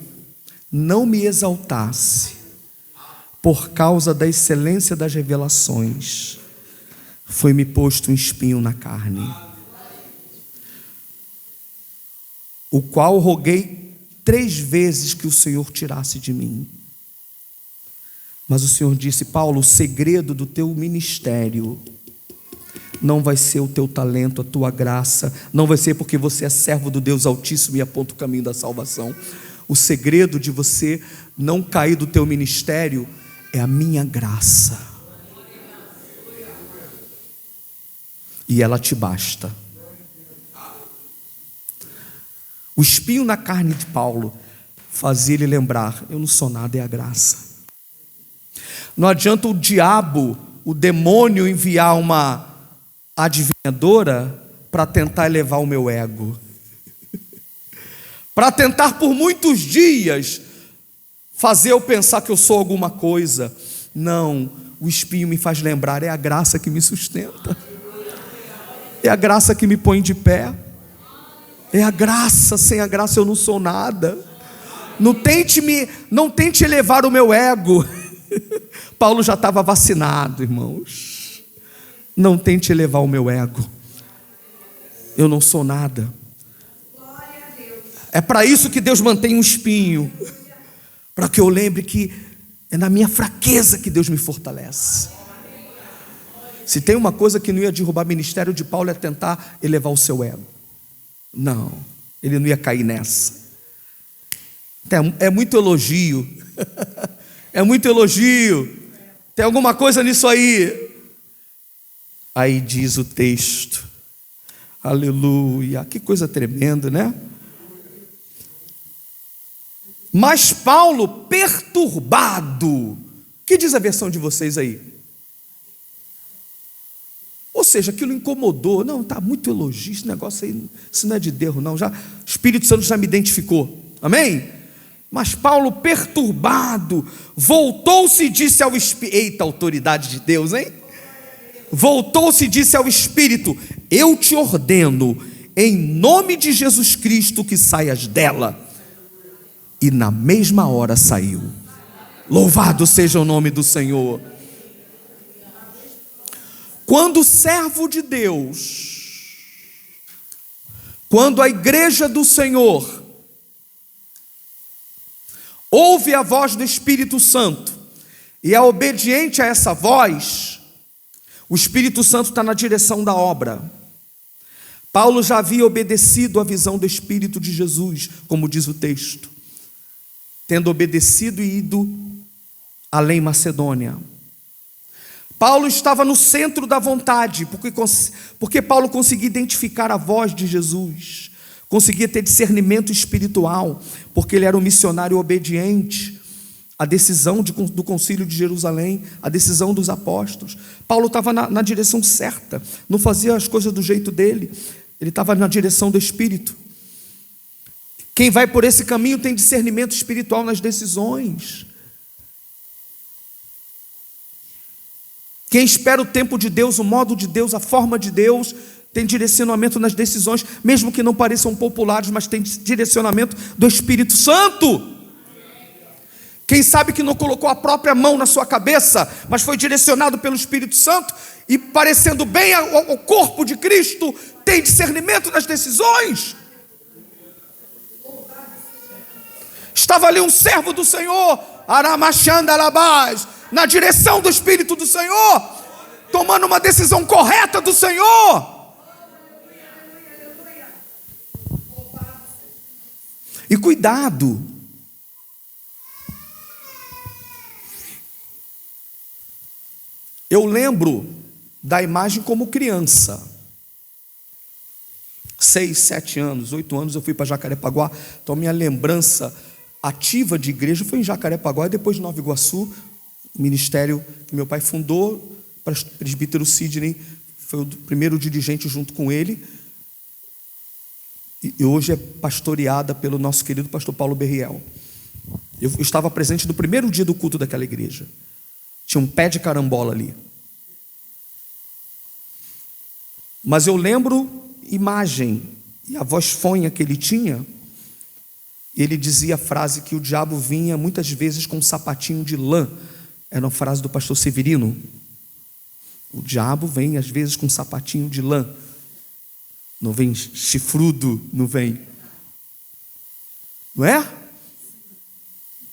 S1: não me exaltasse por causa da excelência das revelações, foi-me posto um espinho na carne, o qual roguei 3 vezes que o Senhor tirasse de mim. Mas o Senhor disse: Paulo, o segredo do teu ministério não vai ser o teu talento, a tua graça, não vai ser porque você é servo do Deus Altíssimo e aponta o caminho da salvação. O segredo de você não cair do teu ministério é a minha graça, e ela te basta. O espinho na carne de Paulo fazia ele lembrar: eu não sou nada, é a graça. Não adianta o diabo, o demônio, enviar uma adivinhadora para tentar elevar o meu ego, para tentar por muitos dias fazer eu pensar que eu sou alguma coisa. Não, o espinho me faz lembrar: é a graça que me sustenta, é a graça que me põe de pé, é a graça. Sem a graça eu não sou nada. Não tente elevar o meu ego. Paulo já estava vacinado, irmãos. Não tente elevar o meu ego. Eu não sou nada. É para isso que Deus mantém um espinho, para que eu lembre que é na minha fraqueza que Deus me fortalece. Se tem uma coisa que não ia derrubar o ministério de Paulo, é tentar elevar o seu ego. Não, ele não ia cair nessa. É muito elogio. É muito elogio. Tem alguma coisa nisso aí. Aí diz o texto, aleluia, que coisa tremenda, né? Mas Paulo, perturbado, que diz a versão de vocês aí? Ou seja, aquilo incomodou. Não, está muito elogio, esse negócio aí, isso não é de Deus não, já, o Espírito Santo já me identificou, amém? Mas Paulo, perturbado, voltou-se e disse ao Espírito: eita, autoridade de Deus, hein? Voltou-se e disse ao Espírito: eu te ordeno, em nome de Jesus Cristo, que saias dela. E na mesma hora saiu. Louvado seja o nome do Senhor. Quando o servo de Deus, quando a igreja do Senhor ouve a voz do Espírito Santo e é obediente a essa voz, o Espírito Santo está na direção da obra. Paulo já havia obedecido à visão do Espírito de Jesus, como diz o texto, tendo obedecido e ido além Macedônia. Paulo estava no centro da vontade, porque Paulo conseguia identificar a voz de Jesus, conseguia ter discernimento espiritual, porque ele era um missionário obediente à decisão do concílio de Jerusalém, à decisão dos apóstolos. Paulo estava na direção certa, não fazia as coisas do jeito dele, ele estava na direção do Espírito. Quem vai por esse caminho tem discernimento espiritual nas decisões. Quem espera o tempo de Deus, o modo de Deus, a forma de Deus, tem direcionamento nas decisões, mesmo que não pareçam populares, mas tem direcionamento do Espírito Santo. Quem sabe que não colocou a própria mão na sua cabeça, mas foi direcionado pelo Espírito Santo e parecendo bem ao corpo de Cristo, tem discernimento nas decisões. Estava ali um servo do Senhor, Aramachandalabás, na direção do Espírito do Senhor, tomando uma decisão correta do Senhor. E cuidado, eu lembro da imagem como criança, 6, 7 anos, 8 anos, eu fui para Jacarepaguá. Então minha lembrança ativa de igreja foi em Jacarepaguá e depois de Nova Iguaçu, o ministério que meu pai fundou, presbítero Sidney foi o primeiro dirigente junto com ele, e hoje é pastoreada pelo nosso querido pastor Paulo Berriel. Eu estava presente no primeiro dia do culto daquela igreja. Tinha um pé de carambola ali. Mas eu lembro imagem e a voz fonha que ele tinha. Ele dizia a frase que o diabo vinha muitas vezes com um sapatinho de lã. Era uma frase do pastor Severino. O diabo vem às vezes com um sapatinho de lã. Não vem chifrudo, não vem. Não é?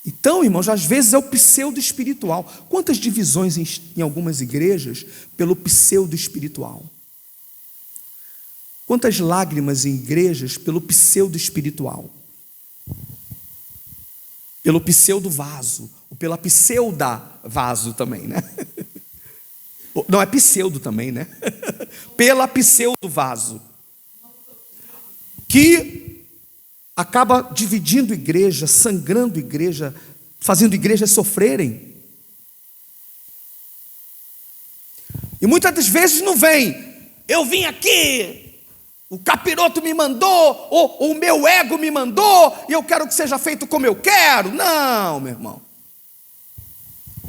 S1: Então, irmãos, às vezes é o pseudo espiritual. Quantas divisões em algumas igrejas pelo pseudo espiritual? Quantas lágrimas em igrejas pelo pseudo espiritual? Pelo pseudo vaso, ou pela pseuda vaso também, né? Não, é pseudo também, né? Pela pseudo vaso, que acaba dividindo igreja, sangrando igreja, fazendo igrejas sofrerem. E muitas das vezes não vem, eu vim aqui, o capiroto me mandou, ou o meu ego me mandou, e eu quero que seja feito como eu quero. Não, meu irmão.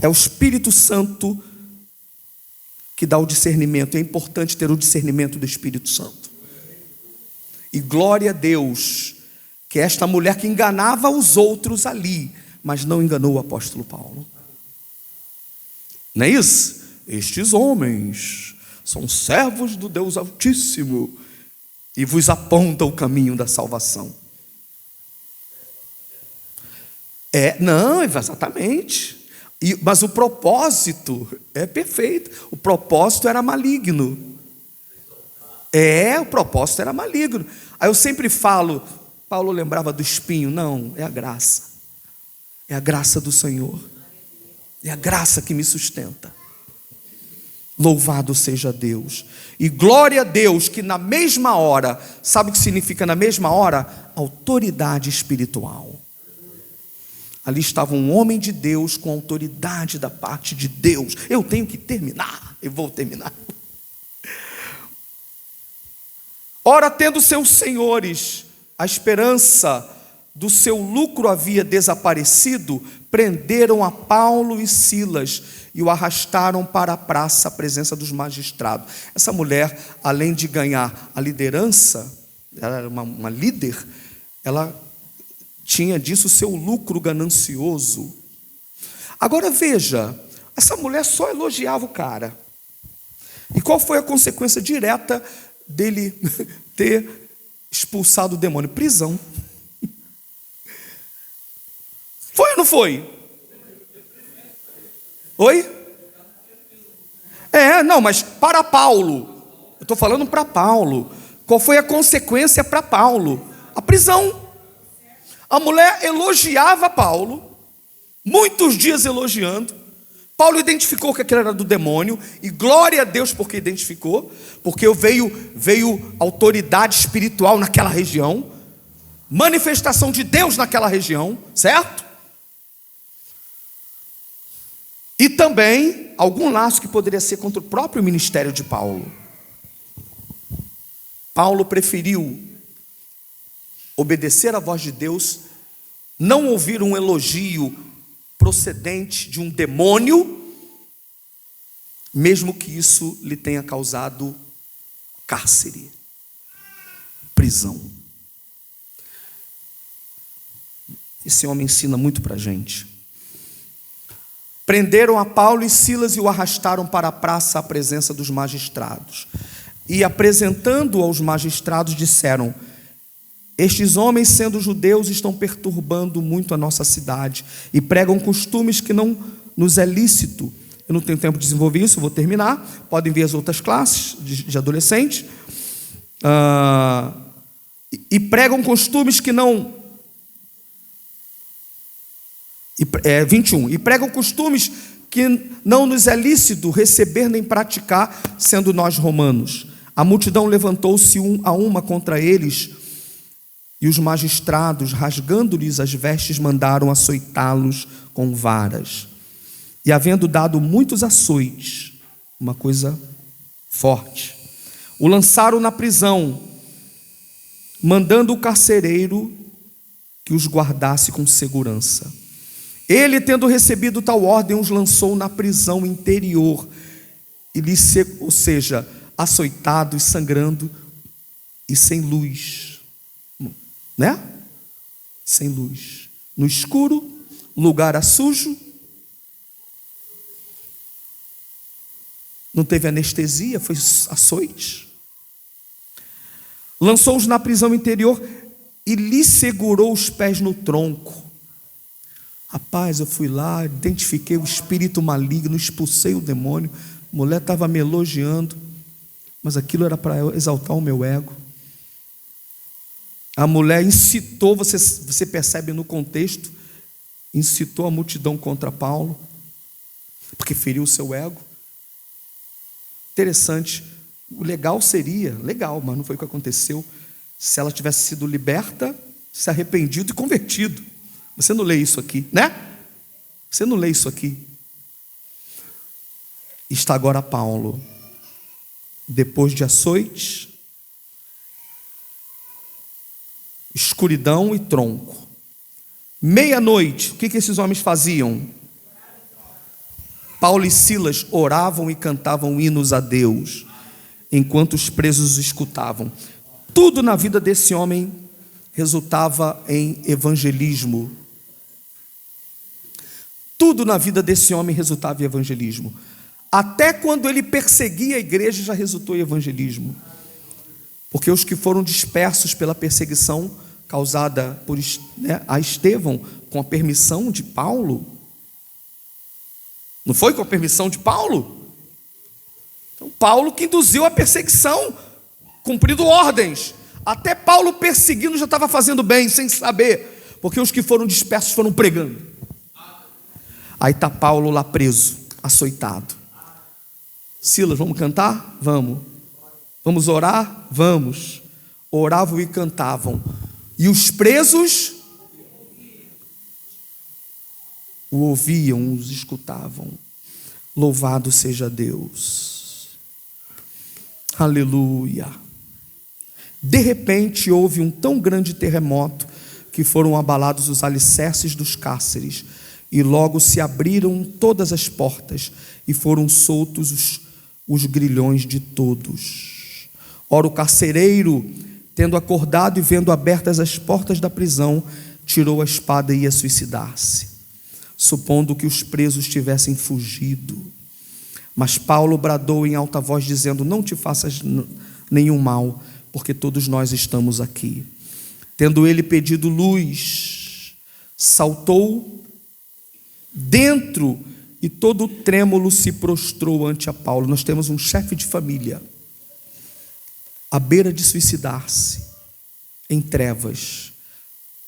S1: É o Espírito Santo que dá o discernimento. É importante ter o discernimento do Espírito Santo. E glória a Deus, que esta mulher que enganava os outros ali, mas não enganou o apóstolo Paulo. Não é isso? Estes homens são servos do Deus Altíssimo e vos apontam o caminho da salvação. Não, exatamente. Mas o propósito é perfeito. O propósito era maligno. O propósito era maligno. Aí eu sempre falo, Paulo lembrava do espinho. Não, é a graça. É a graça do Senhor. É a graça que me sustenta. Louvado seja Deus. E glória a Deus que na mesma hora, sabe o que significa na mesma hora? Autoridade espiritual. Ali estava um homem de Deus com autoridade da parte de Deus. Eu tenho que terminar. Eu vou terminar. Ora, tendo seus senhores, a esperança do seu lucro havia desaparecido, prenderam a Paulo e Silas e o arrastaram para a praça, à presença dos magistrados. Essa mulher, além de ganhar a liderança, ela era uma líder, ela tinha disso o seu lucro ganancioso. Agora veja, essa mulher só elogiava o cara. E qual foi a consequência direta dele ter expulsado o demônio? Prisão. Foi ou não foi? Oi? Não, mas para Paulo. Eu estou falando para Paulo. Qual foi a consequência para Paulo? A prisão. A mulher elogiava Paulo, muitos dias elogiando. Paulo identificou que aquilo era do demônio, e glória a Deus porque identificou, porque veio autoridade espiritual naquela região, manifestação de Deus naquela região, certo? E também algum laço que poderia ser contra o próprio ministério de Paulo. Paulo preferiu obedecer à voz de Deus, não ouvir um elogio procedente de um demônio, mesmo que isso lhe tenha causado cárcere, prisão. Esse homem ensina muito para a gente. Prenderam a Paulo e Silas e o arrastaram para a praça à presença dos magistrados. E apresentando-o aos magistrados, disseram: estes homens, sendo judeus, estão perturbando muito a nossa cidade e pregam costumes que não nos é lícito. Eu não tenho tempo de desenvolver isso, vou terminar. Podem ver as outras classes de adolescentes. E pregam costumes que não... 21. E pregam costumes que não nos é lícito receber nem praticar, sendo nós romanos. A multidão levantou-se a uma contra eles, e os magistrados, rasgando-lhes as vestes, mandaram açoitá-los com varas. E havendo dado muitos açoites, uma coisa forte, o lançaram na prisão, mandando o carcereiro que os guardasse com segurança. Ele, tendo recebido tal ordem, os lançou na prisão interior, ou seja, açoitados, sangrando e sem luz, né? Sem luz, no escuro, lugar sujo, não teve anestesia, foi açoite. Lançou-os na prisão interior e lhe segurou os pés no tronco. Rapaz, eu fui lá, identifiquei o espírito maligno, expulsei o demônio. A mulher estava me elogiando, mas aquilo era para exaltar o meu ego. A mulher incitou, você percebe no contexto, incitou a multidão contra Paulo, porque feriu o seu ego. Interessante. O legal seria, mas não foi o que aconteceu, se ela tivesse sido liberta, se arrependido e convertido. Você não lê isso aqui, né? Você não lê isso aqui. Está agora Paulo, depois de açoites, escuridão e tronco. Meia-noite, o que esses homens faziam? Paulo e Silas oravam e cantavam hinos a Deus, enquanto os presos os escutavam. Tudo na vida desse homem resultava em evangelismo. Tudo na vida desse homem resultava em evangelismo. Até quando ele perseguia a igreja, já resultou em evangelismo. Porque os que foram dispersos pela perseguição causada a Estevão, com a permissão de Paulo, não foi com a permissão de Paulo? Então, Paulo que induziu a perseguição, cumprindo ordens. Até Paulo perseguindo já estava fazendo bem, sem saber, porque os que foram dispersos foram pregando. Aí está Paulo lá preso, açoitado. Silas, vamos cantar? Vamos. Vamos orar? Vamos. Oravam e cantavam. E os presos o ouviam, os escutavam. Louvado seja Deus. Aleluia. De repente houve um tão grande terremoto que foram abalados os alicerces dos cárceres, e logo se abriram todas as portas e foram soltos os grilhões de todos. Ora, o carcereiro, tendo acordado e vendo abertas as portas da prisão, tirou a espada e ia suicidar-se, supondo que os presos tivessem fugido. Mas Paulo bradou em alta voz, dizendo: não te faças nenhum mal, porque todos nós estamos aqui. Tendo ele pedido luz, saltou dentro e todo trêmulo se prostrou ante a Paulo. Nós temos um chefe de família à beira de suicidar-se, em trevas.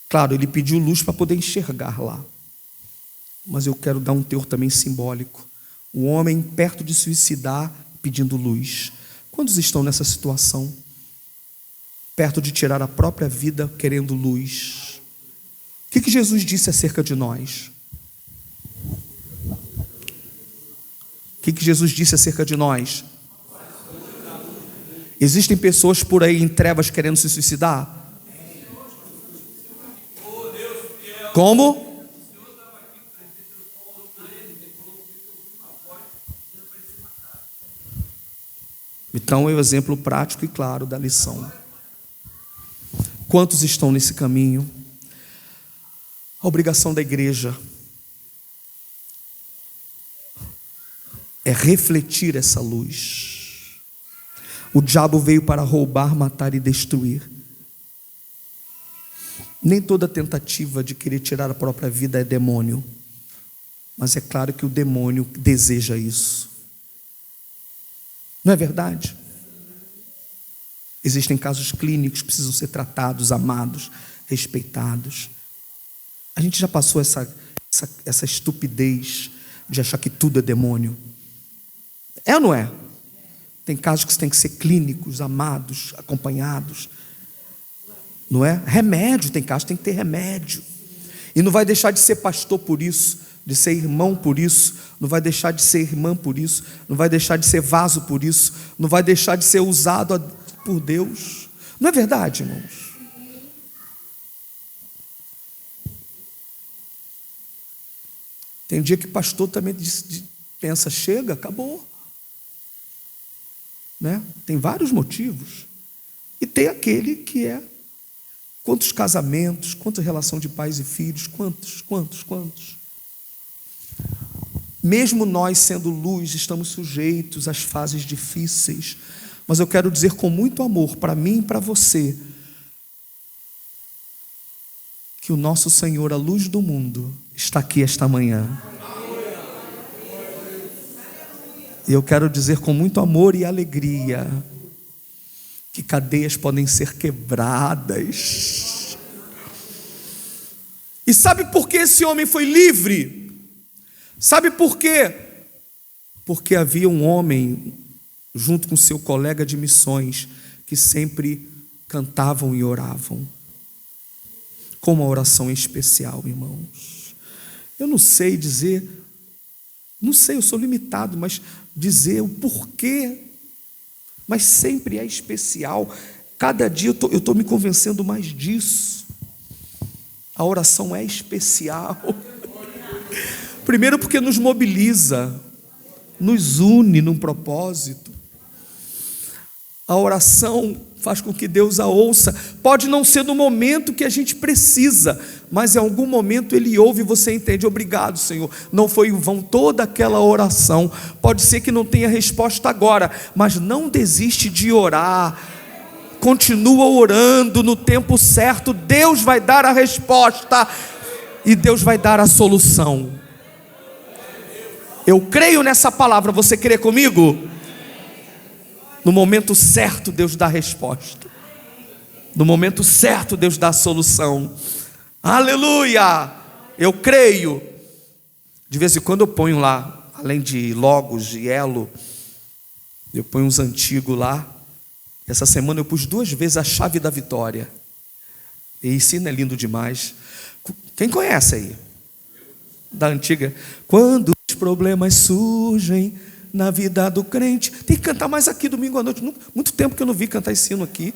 S1: Claro, ele pediu luz para poder enxergar lá, mas eu quero dar um teor também simbólico. O homem perto de suicidar, pedindo luz. Quantos estão nessa situação? Perto de tirar a própria vida, querendo luz. O que Jesus disse acerca de nós? O que Jesus disse acerca de nós? Existem pessoas por aí em trevas querendo se suicidar? Como? Então é o exemplo prático e claro da lição. Quantos estão nesse caminho? A obrigação da igreja é refletir essa luz. O diabo veio para roubar, matar e destruir. Nem toda tentativa de querer tirar a própria vida é demônio, mas é claro que o demônio deseja isso. Não é verdade? Existem casos clínicos que precisam ser tratados, amados, respeitados. A gente já passou essa estupidez de achar que tudo é demônio. É ou não é? Tem casos que têm que ser clínicos, amados, acompanhados. Não é? Remédio, tem casos que tem que ter remédio. E não vai deixar de ser pastor por isso, de ser irmão por isso, não vai deixar de ser irmã por isso, não vai deixar de ser vaso por isso, não vai deixar de ser usado por Deus. Não é verdade, irmãos? Tem um dia que pastor também pensa, chega, acabou. Né? Tem vários motivos. E tem aquele que é: quantos casamentos, quanta relação de pais e filhos, quantos? Mesmo nós sendo luz, estamos sujeitos às fases difíceis. Mas eu quero dizer com muito amor para mim e para você, que o nosso Senhor, a luz do mundo, está aqui esta manhã. E eu quero dizer com muito amor e alegria que cadeias podem ser quebradas. E sabe por que esse homem foi livre? Sabe por quê? Porque havia um homem junto com seu colega de missões que sempre cantavam e oravam com uma oração especial, irmãos. Eu não sei dizer, eu sou limitado, mas dizer o porquê, mas sempre é especial. Cada dia eu estou me convencendo mais disso. A oração é especial. Primeiro porque nos mobiliza, nos une num propósito. A oração faz com que Deus a ouça. Pode não ser no momento que a gente precisa, mas em algum momento Ele ouve e você entende: obrigado, Senhor, não foi em vão toda aquela oração. Pode ser que não tenha resposta agora, mas não desiste de orar. Continua orando, no tempo certo Deus vai dar a resposta e Deus vai dar a solução. Eu creio nessa palavra, você crê comigo? No momento certo Deus dá a resposta, no momento certo Deus dá a solução. Aleluia! Eu creio. De vez em quando eu ponho lá, além de logos, de elo, eu ponho uns antigos lá. Essa semana eu pus 2 vezes a chave da vitória. E isso é lindo demais. Quem conhece aí? Da antiga. Quando os problemas surgem na vida do crente. Tem que cantar mais aqui domingo à noite. Muito tempo que eu não vi cantar esse hino aqui.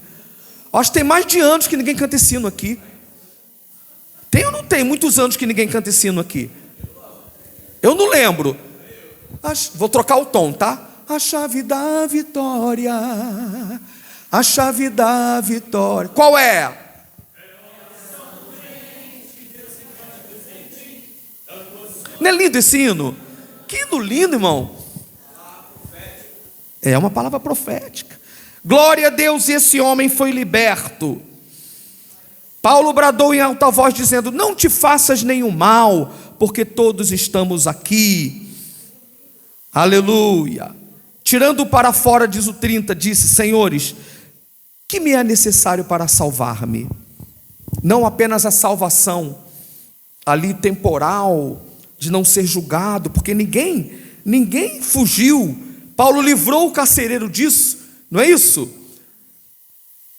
S1: Acho que tem mais de anos que ninguém canta esse hino aqui. Tem ou não tem? Muitos anos que ninguém canta esse hino aqui. Eu não lembro. Vou trocar o tom, tá? A chave da vitória. A chave da vitória. Qual é? Não é lindo esse hino? Que hino lindo, irmão. É uma palavra profética. Glória a Deus, e esse homem foi liberto. Paulo bradou em alta voz dizendo: não te faças nenhum mal, porque todos estamos aqui. Aleluia. Tirando para fora, diz o 30, disse: senhores, que me é necessário para salvar-me? Não apenas a salvação ali temporal, de não ser julgado, porque ninguém fugiu. Paulo livrou o carcereiro disso, não é isso?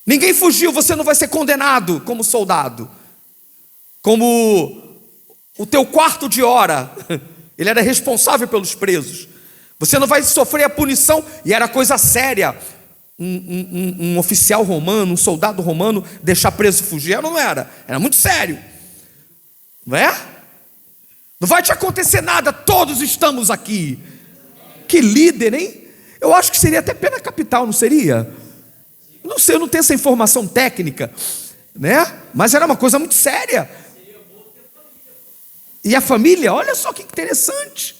S1: Ninguém fugiu, você não vai ser condenado como soldado, como o teu quarto de hora, ele era responsável pelos presos. Você não vai sofrer a punição, e era coisa séria, um oficial romano, um soldado romano, deixar preso e fugir, não era? Era muito sério, não é? Não vai te acontecer nada, todos estamos aqui. Que líder, hein? Eu acho que seria até pena capital, não seria? Não sei, eu não tenho essa informação técnica, né? Mas era uma coisa muito séria. E a família, olha só que interessante,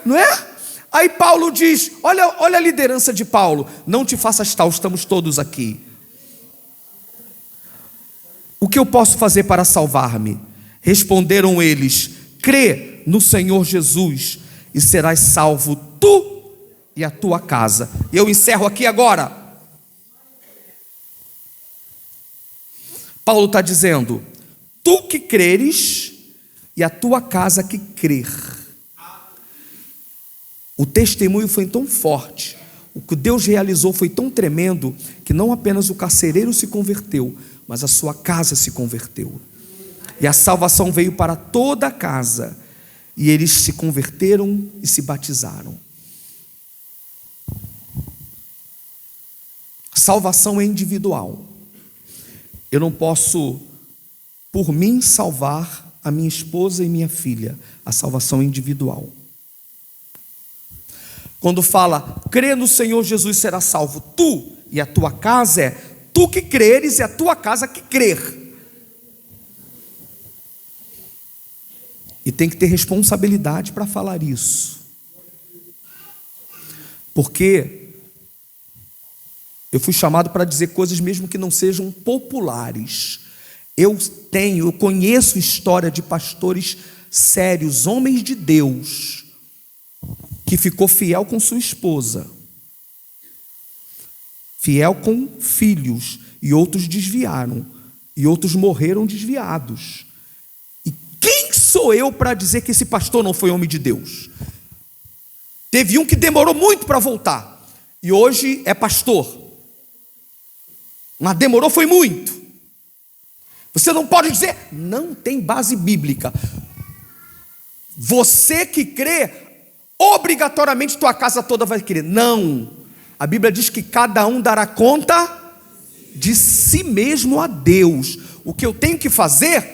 S1: não é? Aí Paulo diz, olha a liderança de Paulo: não te faças tal, estamos todos aqui. O que eu posso fazer para salvar-me? Responderam eles: crê no Senhor Jesus e serás salvo tu e a tua casa. E eu encerro aqui agora. Paulo está dizendo: tu que creres e a tua casa que crer. O testemunho foi tão forte, o que Deus realizou foi tão tremendo, que não apenas o carcereiro se converteu, mas a sua casa se converteu. E a salvação veio para toda a casa, e eles se converteram e se batizaram. Salvação é individual. Eu não posso, por mim, salvar a minha esposa e minha filha. A salvação é individual. Quando fala, crê no Senhor Jesus, será salvo tu e a tua casa, é tu que creres e a tua casa que crer. E tem que ter responsabilidade para falar isso. Porque eu fui chamado para dizer coisas mesmo que não sejam populares. Eu conheço história de pastores sérios, homens de Deus, que ficou fiel com sua esposa, fiel com filhos, e outros desviaram, e outros morreram desviados. E quem sou eu para dizer que esse pastor não foi homem de Deus? Teve um que demorou muito para voltar, e hoje é pastor, mas demorou foi muito. Você não pode dizer, não tem base bíblica. Você que crê, obrigatoriamente tua casa toda vai crer. Não, a Bíblia diz que cada um dará conta de si mesmo a Deus. O que eu tenho que fazer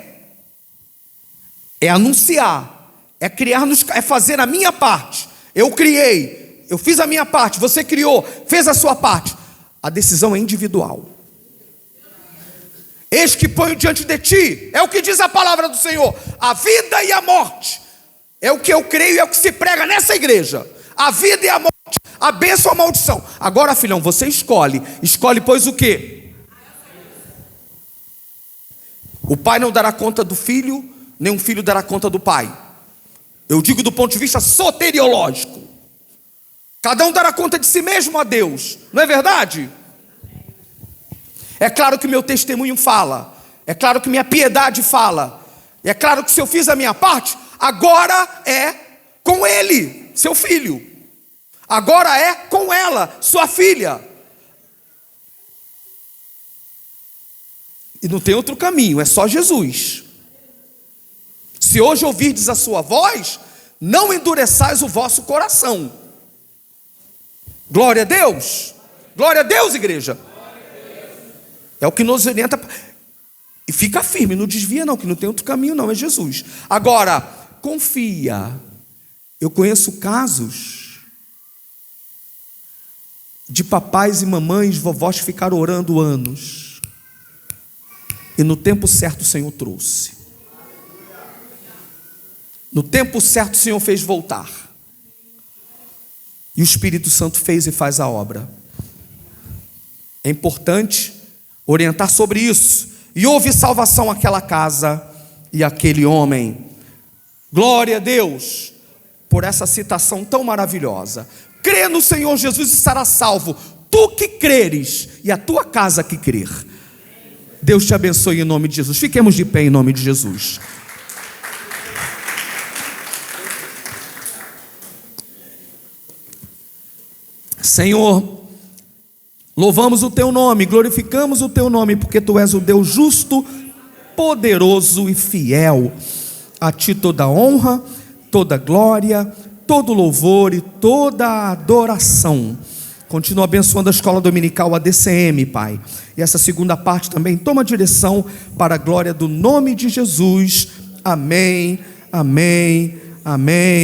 S1: é anunciar, é fazer a minha parte. Eu criei, eu fiz a minha parte, você criou, fez a sua parte. A decisão é individual. Eis que ponho diante de ti, é o que diz a palavra do Senhor, a vida e a morte. É o que eu creio e é o que se prega nessa igreja. A vida e a morte, a bênção ou a maldição. Agora, filhão, você escolhe. Escolhe, pois, o quê? O pai não dará conta do filho, nem um filho dará conta do pai. Eu digo do ponto de vista soteriológico. Cada um dará conta de si mesmo a Deus. Não é verdade? É claro que meu testemunho fala. É claro que minha piedade fala. É claro que se eu fiz a minha parte, agora é com ele, seu filho. Agora é com ela, sua filha. E não tem outro caminho, é só Jesus. Se hoje ouvirdes a sua voz, não endureçais o vosso coração. Glória a Deus. Glória a Deus, igreja. É o que nos orienta. E fica firme, não desvia não, que não tem outro caminho não, é Jesus. Agora, confia. Eu conheço casos de papais e mamães, vovós que ficaram orando anos, e no tempo certo o Senhor trouxe. No tempo certo o Senhor fez voltar, e o Espírito Santo fez e faz a obra. É importante orientar sobre isso. E houve salvação àquela casa e àquele homem. Glória a Deus por essa citação tão maravilhosa. Crê no Senhor Jesus e será salvo, tu que creres e a tua casa que crer. Deus te abençoe em nome de Jesus. Fiquemos de pé em nome de Jesus. Senhor, louvamos o teu nome, glorificamos o teu nome, porque tu és o Deus justo, poderoso e fiel. A ti toda honra, toda glória, todo louvor e toda adoração. Continua abençoando a escola dominical, a DCM, Pai. E essa segunda parte também toma direção para a glória do nome de Jesus. Amém, amém, amém.